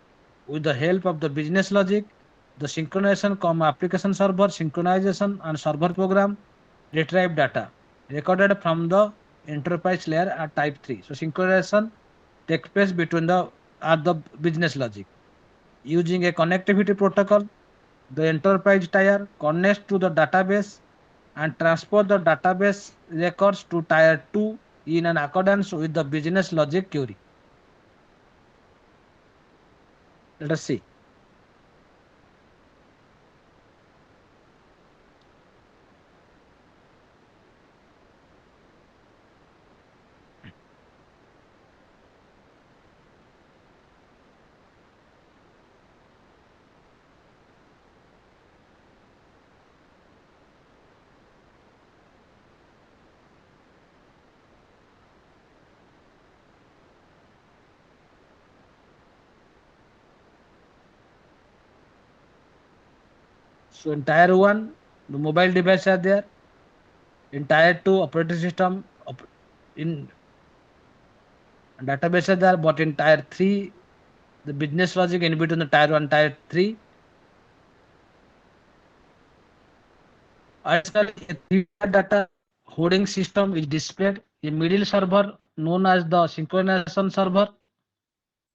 S1: With the help of the business logic, the synchronization, application server, synchronization, and server program retrieve data recorded from the enterprise layer at type 3. So synchronization takes place between the at the business logic. Using a connectivity protocol, the enterprise tier connects to the database and transport the database records to tier 2 in an accordance with the business logic query. Let us see. So in tier 1, the mobile devices are there. In tier 2, operating system in database are there, but in tier 3, the business logic in between the tier 1 tier 3. Additionally, a three-tier data holding system is displayed. A middle server known as the synchronization server,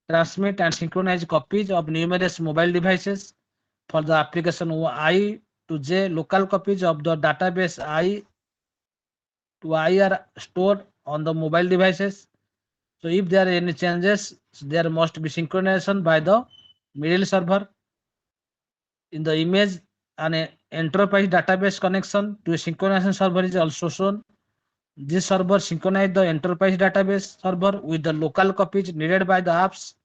S1: transmit and synchronize copies of numerous mobile devices for the application I to J. Local copies of the database I to I are stored on the mobile devices. So if there are any changes, there must be synchronization by the middle server. In the image, an enterprise database connection to a synchronization server is also shown. This server synchronize the enterprise database server with the local copies needed by the apps.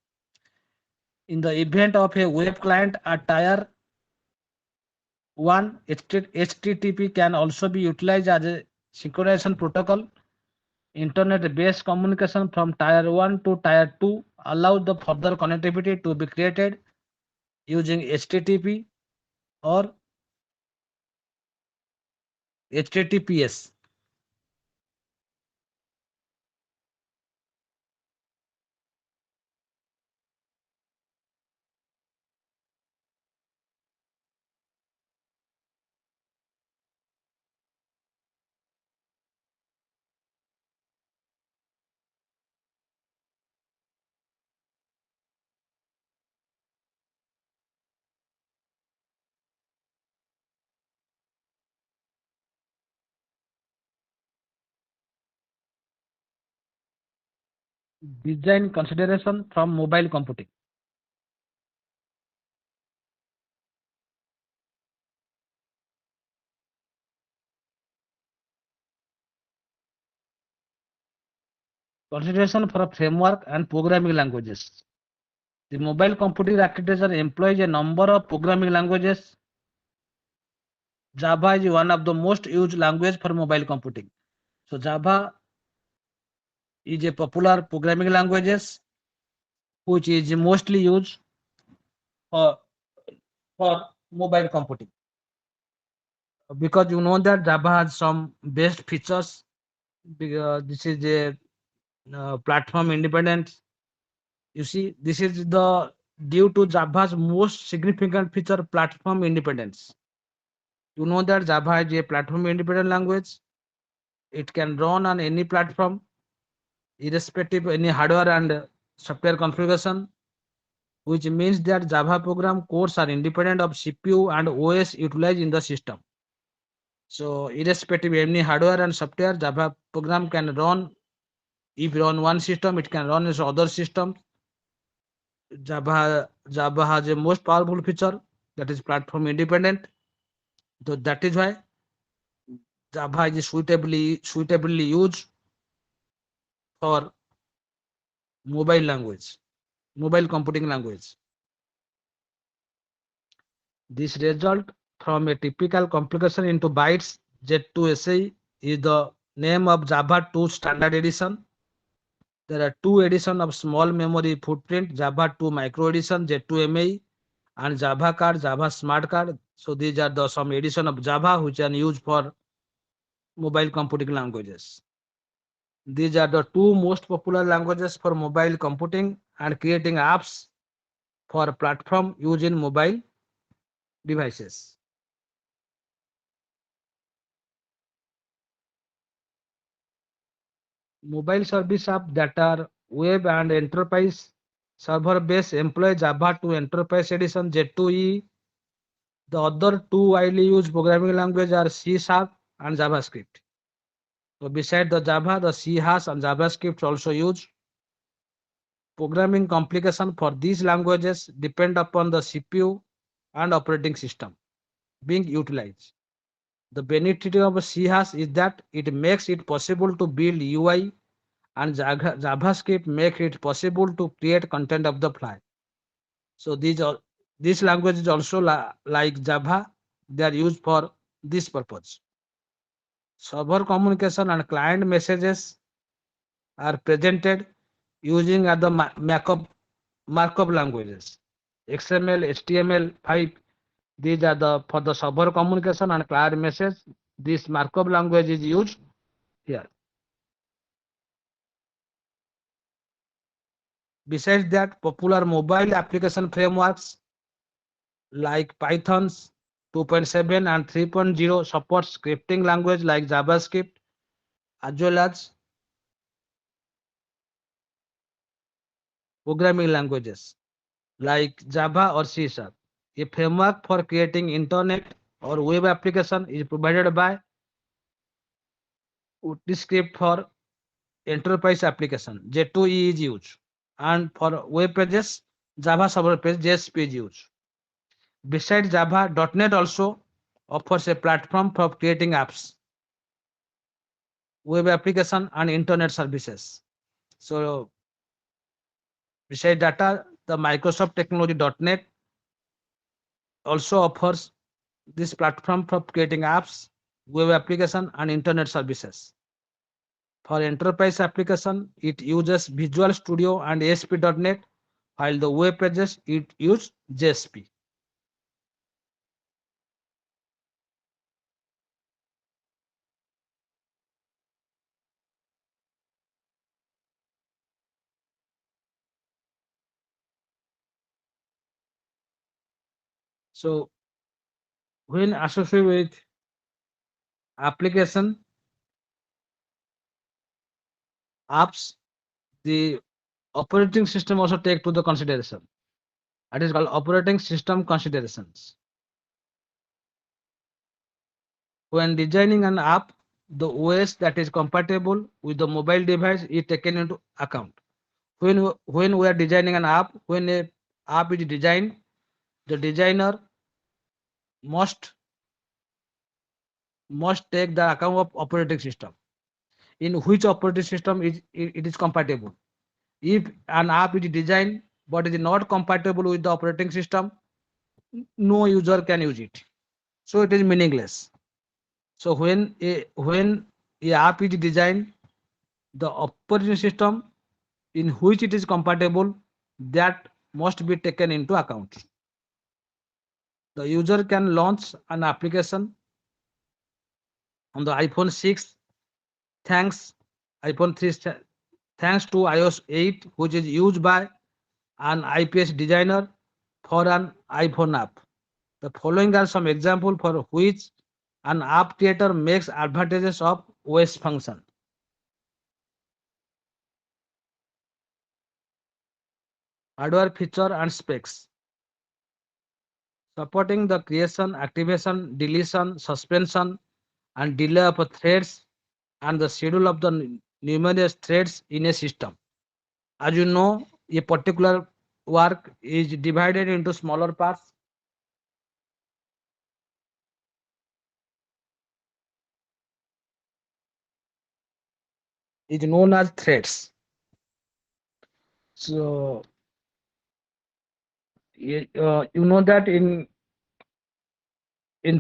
S1: In the event of a web client at tier 1, HTTP can also be utilized as a synchronization protocol. Internet-based communication from tier 1 to tier 2 allows the further connectivity to be created using HTTP or HTTPS. Design consideration from mobile computing. Consideration for a framework and programming languages. The mobile computing architecture employs a number of programming languages. Java is one of the most used language for mobile computing. So Java is a popular programming languages which is mostly used for, for mobile computing. Because you know that Java has some best features. This is a platform independent. You see, this is the due to Java's most significant feature, platform independence. You know that Java is a platform independent language. It can run on any platform, irrespective of any hardware and software configuration, which means that Java program cores are independent of CPU and OS utilized in the system. So irrespective of any hardware and software, Java program can run. If you run one system, it can run as other system. Java has a most powerful feature, that is platform independent. So that is why Java is suitably used for mobile language, mobile computing language. This result from a typical complication into bytes Z2SI is the name of Java 2 standard edition. There are two editions of small memory footprint, Java 2 micro edition Z2MA and Java card, Java smart card. So these are the some edition of Java which are used for mobile computing languages. These are the two most popular languages for mobile computing and creating apps for platform used in mobile devices. Mobile service app that are web and enterprise server based employ Java 2 Enterprise Edition Z2E. The other two widely used programming language are C Sharp and JavaScript. So beside the Java, the C Hash and JavaScript also used. Programming complication for these languages depend upon the CPU and operating system being utilized. The benefit of C Hash is that it makes it possible to build UI and JavaScript make it possible to create content of the fly. So these languages also like Java, they are used for this purpose. Server communication and client messages are presented using the markup languages. XML, HTML5, these are the for the server communication and client message. This markup language is used here. Besides that, popular mobile application frameworks like Python's 2.7 and 3.0 support scripting language like JavaScript as well as programming languages like Java or C Sharp. A framework for creating internet or web application is provided by script for enterprise application. J2E is used. And for web pages, Java server page JSP is used. Besides Java, .NET also offers a platform for creating apps, web application, and internet services. So besides data, the Microsoft Technology .NET also offers this platform for creating apps, web application, and internet services. For enterprise application, it uses Visual Studio and ASP.NET, while the web pages it uses JSP. So when associated with application apps, the operating system also take to the consideration. That is called operating system considerations. When designing an app, the OS that is compatible with the mobile device is taken into account. When we are designing an app, when a app is designed, the designer must take the account of operating system, in which operating system it is compatible. If an app is designed but is not compatible with the operating system, no user can use it. So it is meaningless. So when a app is designed, the operating system in which it is compatible, that must be taken into account. The user can launch an application on the iPhone 6 thanks iPhone 3 thanks to iOS 8, which is used by an IPS designer for an iPhone app. The following are some examples for which an app creator makes advantages of OS function. Hardware feature and specs. Supporting the creation, activation, deletion, suspension, and delay of threads and the schedule of the numerous threads in a system. As you know, a particular work is divided into smaller parts, is known as threads. So you know that in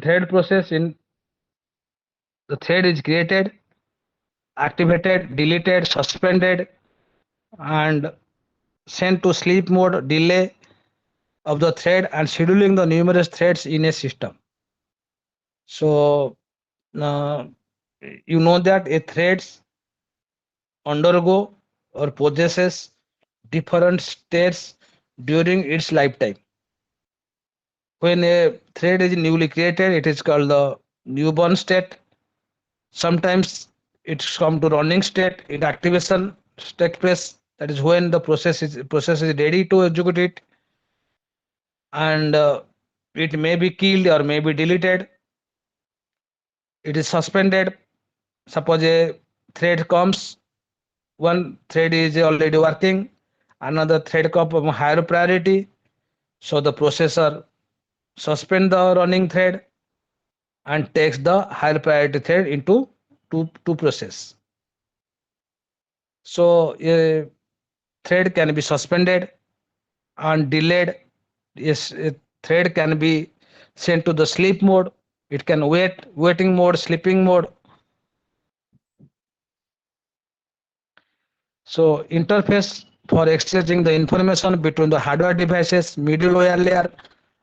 S1: thread process, in the thread is created, activated, deleted, suspended, and sent to sleep mode, delay of the thread, and scheduling the numerous threads in a system. So uh, you know that a threads undergo or possesses different states during its lifetime. When a thread is newly created, it is called the newborn state. Sometimes it's come to running state. In activation take place. That is when the process is ready to execute it, and it may be killed or may be deleted. It is suspended. Suppose a thread comes, one thread is already working, another thread comes of higher priority, so the processor suspend the running thread and takes the higher priority thread into to process. So a thread can be suspended and delayed. Yes, a thread can be sent to the sleep mode. It can waiting mode, sleeping mode. So interface for exchanging the information between the hardware devices, middleware layer,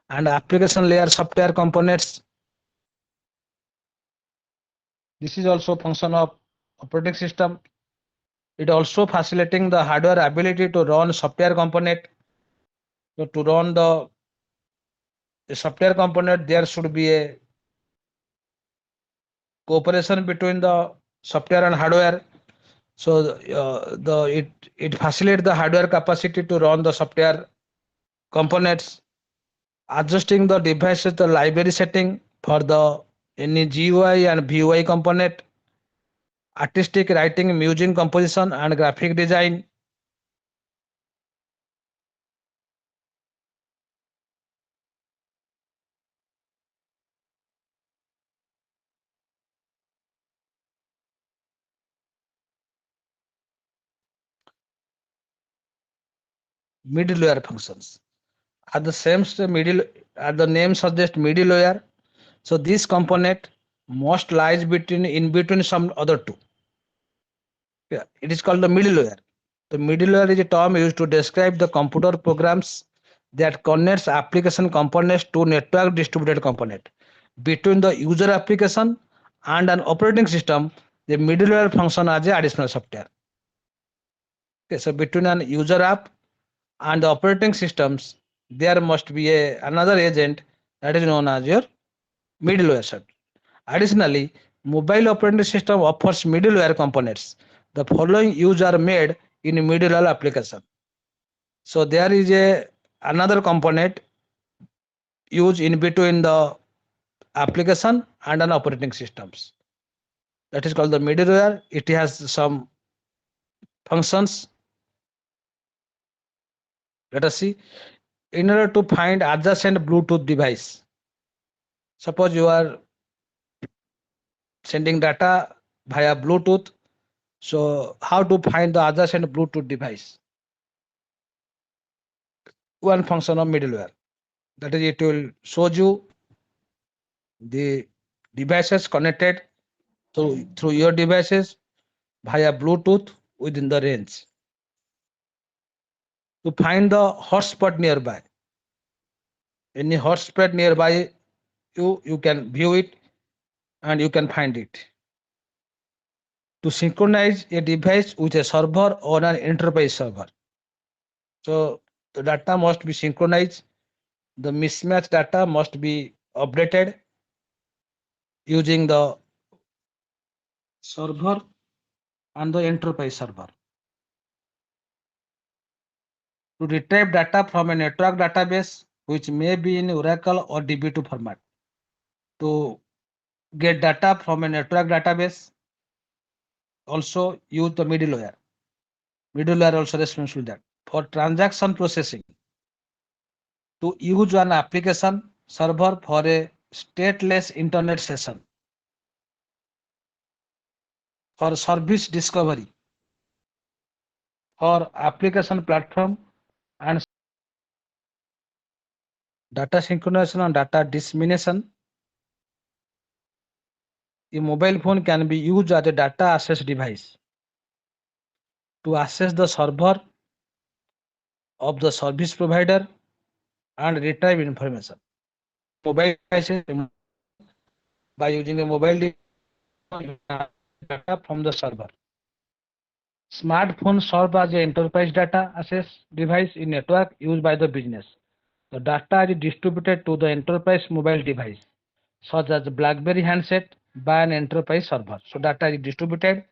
S1: and application layer software components. This is also function of operating system. It also facilitating the hardware ability to run software component. So to run the software component, there should be a cooperation between the software and hardware. So the it facilitates the hardware capacity to run the software components, adjusting the devices the library setting for the any GUI and VUI component, artistic writing, music composition, and graphic design. Middleware functions at the same middle at the name suggests middleware. So this component most lies between in between some other two. Yeah, it is called the middleware. The middleware is a term used to describe the computer programs that connects application components to network distributed component. Between the user application and an operating system, the middleware function as a additional software. Okay, so between an user app and the operating systems, there must be another agent that is known as your middleware set. Additionally, mobile operating system offers middleware components. The following use are made in middleware application. So there is a another component used in between the application and an operating systems. That is called the middleware. It has some functions. Let us see. In order to find adjacent Bluetooth device, suppose you are sending data via Bluetooth. So how to find the adjacent Bluetooth device? One function of middleware. That is, it will show you the devices connected through your devices via Bluetooth within the range. To find the hotspot nearby, any hotspot nearby you can view it and you can find it. To synchronize a device with a server or an enterprise server. So the data must be synchronized. The mismatched data must be updated using the server and the enterprise server. To retrieve data from a network database, which may be in Oracle or DB2 format. To get data from a network database, also use the middleware. Middleware also responsible that. For transaction processing, to use an application server for a stateless internet session. For service discovery, for application platform and data synchronization and data dissemination, a mobile phone can be used as a data access device to access the server of the service provider and retrieve information. Mobile devices by using a mobile device data from the server. Smartphones serve as an enterprise data access device in network used by the business. The data is distributed to the enterprise mobile device, such as BlackBerry handset by an enterprise server. So data is distributed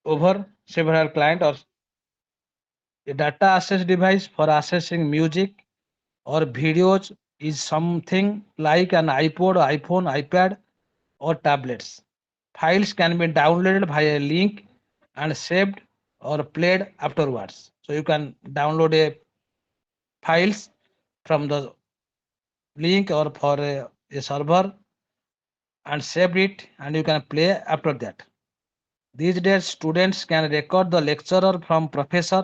S1: over several clients or a data access device for accessing music or videos is something like an iPod, iPhone, iPad, or tablets. Files can be downloaded via a link and saved or played afterwards. So you can download a files from the link or for a server and save it and you can play after that. These days, students can record the lecturer from professor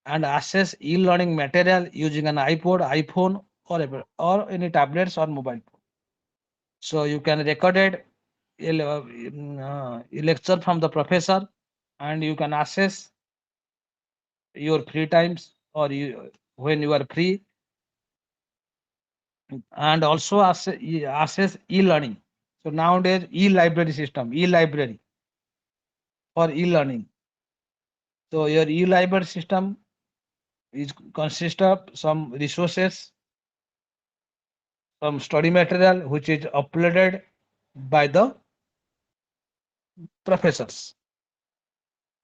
S1: and access e-learning material using an iPod, iPhone, or any tablets or mobile phone. So you can record it a lecture from the professor and you can access your free times or when you are free and also access e-learning. So nowadays e-library system, e-library for e-learning. So your e-library system is consist of some resources, some study material which is uploaded by the professors.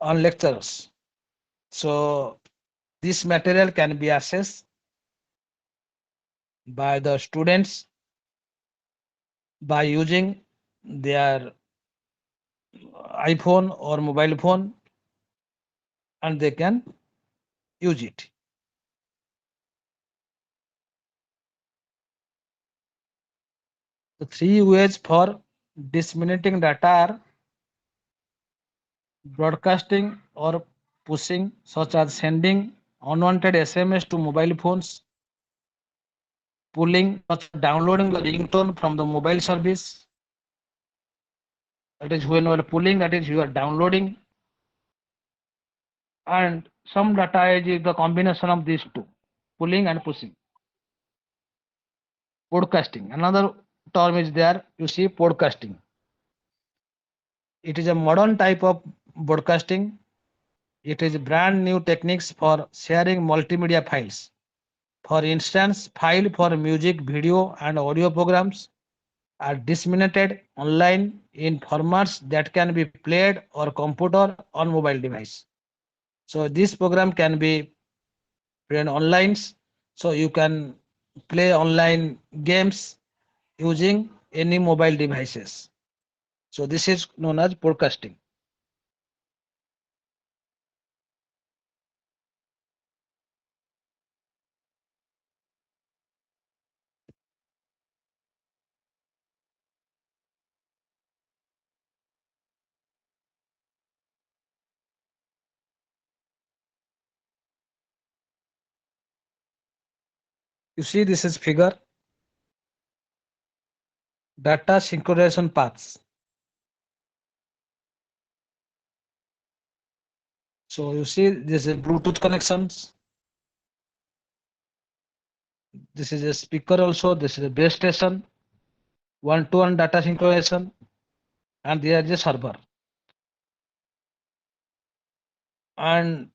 S1: on lectures. So this material can be accessed by the students by using their iPhone or mobile phone, and they can use it. The three ways for disseminating data are broadcasting or pushing, such as sending unwanted SMS to mobile phones, pulling, such as downloading the ringtone from the mobile service. That is when you are pulling, that is you are downloading, and some data is the combination of these two, pulling and pushing. Podcasting. Another term is there. You see, podcasting. It is a modern type of broadcasting. It is brand new techniques for sharing multimedia files. For instance, file for music, video, and audio programs are disseminated online in formats that can be played or computer on mobile device. So this program can be played online. So you can play online games using any mobile devices. So this is known as podcasting. You see, this is figure data synchronization paths. So you see, this is Bluetooth connections. This is a speaker also. This is a base station, one-to-one data synchronization, and there is a server. And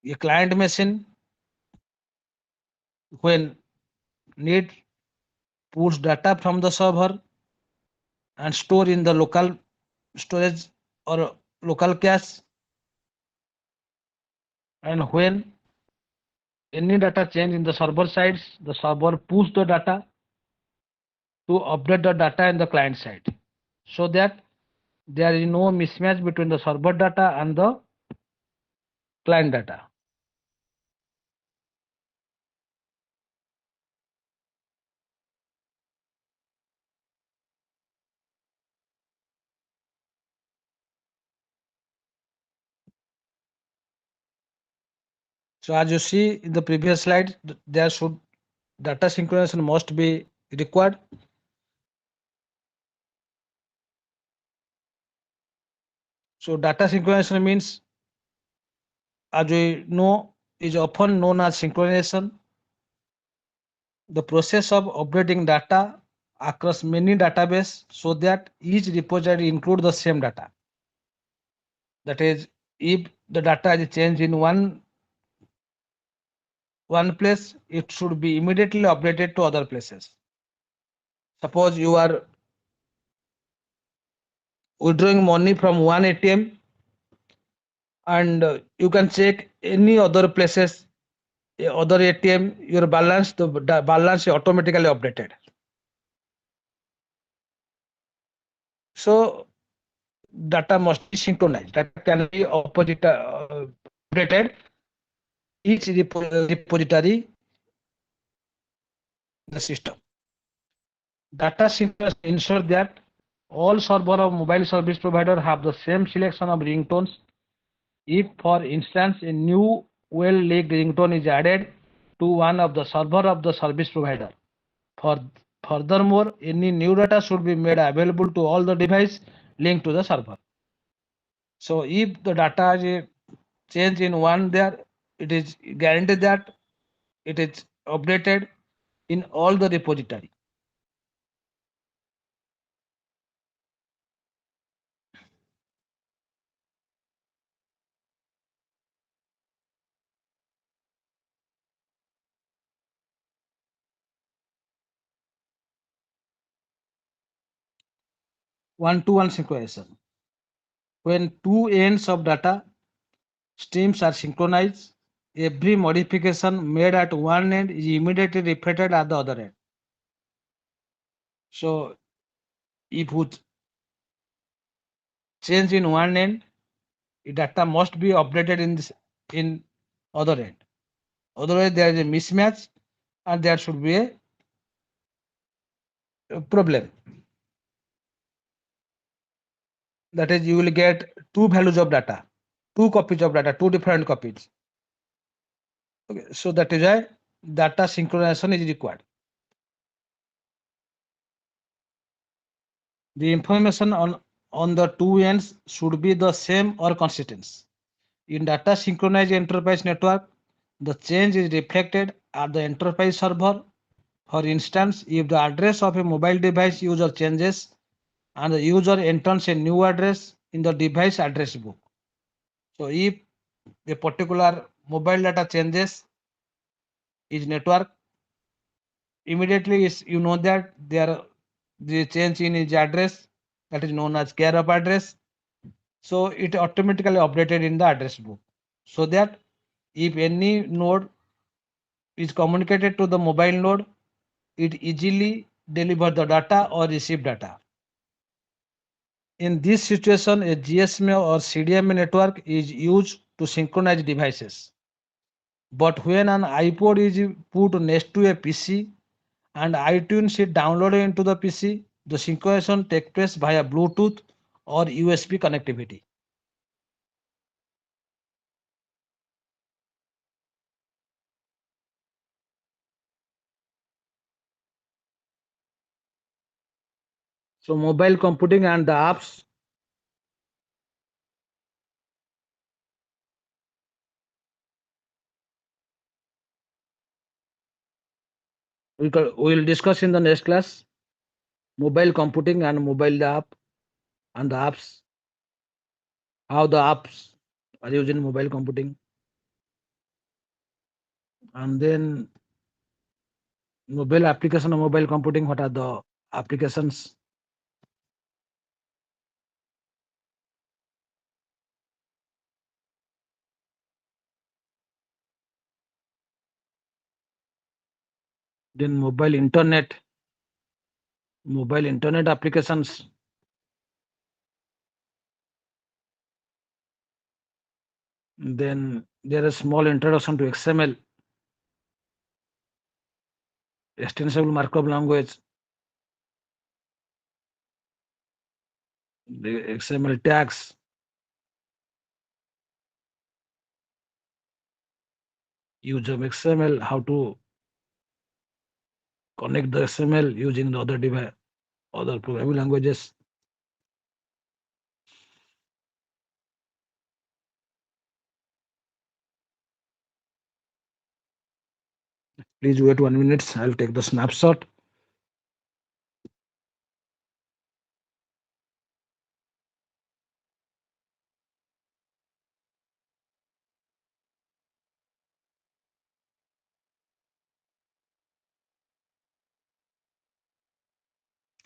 S1: a client machine, when need, pulls data from the server and store in the local storage or local cache. And when any data change in the server sides, the server push the data to update the data in the client side, so that there is no mismatch between the server data and the client data. So as you see in the previous slide, there should data synchronization must be required. So data synchronization means, as we know, is often known as synchronization, the process of updating data across many databases so that each repository include the same data. That is, if the data is changed in one place, it should be immediately updated to other places. Suppose you are withdrawing money from one ATM, and you can check any other places, other ATM, your balance, the balance is automatically updated. So data must be synchronized. Data can be opposite updated each repository in the system. Data synchronization ensures that all server of mobile service provider have the same selection of ringtones. If, for instance, a new well-leaked ringtone is added to one of the server of the service provider, for furthermore, any new data should be made available to all the device linked to the server. So if the data is changed in one there, it is guaranteed that it is updated in all the repository. One-to-one synchronization. when two ends of data streams are synchronized, every modification made at one end is immediately reflected at the other end. So if we change in one end, data must be updated in other end. Otherwise, there is a mismatch, and there should be a problem. That is, you will get two values of data, two copies of data, two different copies. Okay, so that is why data synchronization is required. The information on the two ends should be the same or consistent. In data synchronized enterprise network, the change is reflected at the enterprise server. For instance, if the address of a mobile device user changes and the user enters a new address in the device address book. So if a particular mobile data changes is network, immediately is you know that there the change in his address, that is known as care of address. So it automatically updated in the address book, so that if any node is communicated to the mobile node, it easily deliver the data or receive data. In this situation, a GSM or CDMA network is used to synchronize devices. But when an iPod is put next to a PC and iTunes is downloaded into the PC, the synchronization takes place via Bluetooth or USB connectivity. So mobile computing and the apps, we will discuss in the next class. Mobile computing and mobile app and the apps, how the apps are used in mobile computing, and then mobile application of mobile computing, what are the applications. Then mobile internet applications. Then there is small introduction to XML, extensible markup language, the XML tags, use of XML, how to connect the XML using the other device, other programming languages. Please wait 1 minute. I'll take the snapshot.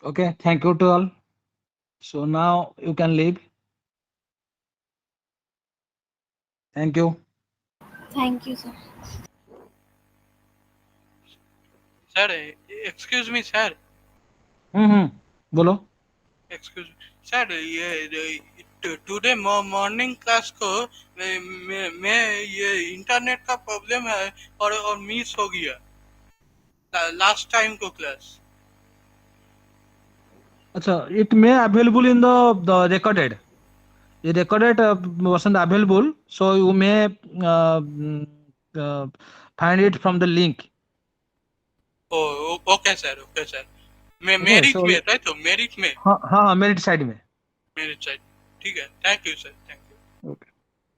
S1: Okay, thank you to all. So now you can leave. Thank you.
S2: Thank you, sir.
S4: Sir excuse me sir
S1: बोलो.
S4: Excuse sir ये today morning class को मैं ये internet का problem है और miss हो गया लास्ट टाइम को क्लास.
S1: अच्छा, it may available in the recorded. The recorded wasn't available, so you may uh, find it from the link.
S4: Okay sir मैं
S1: Okay,
S4: मेरिट
S1: so
S4: में राइट तो मेरिट में
S1: हाँ हाँ मेरिट साइड में.
S4: Merit side ठीक है. Thank you sir thank you.
S1: Okay.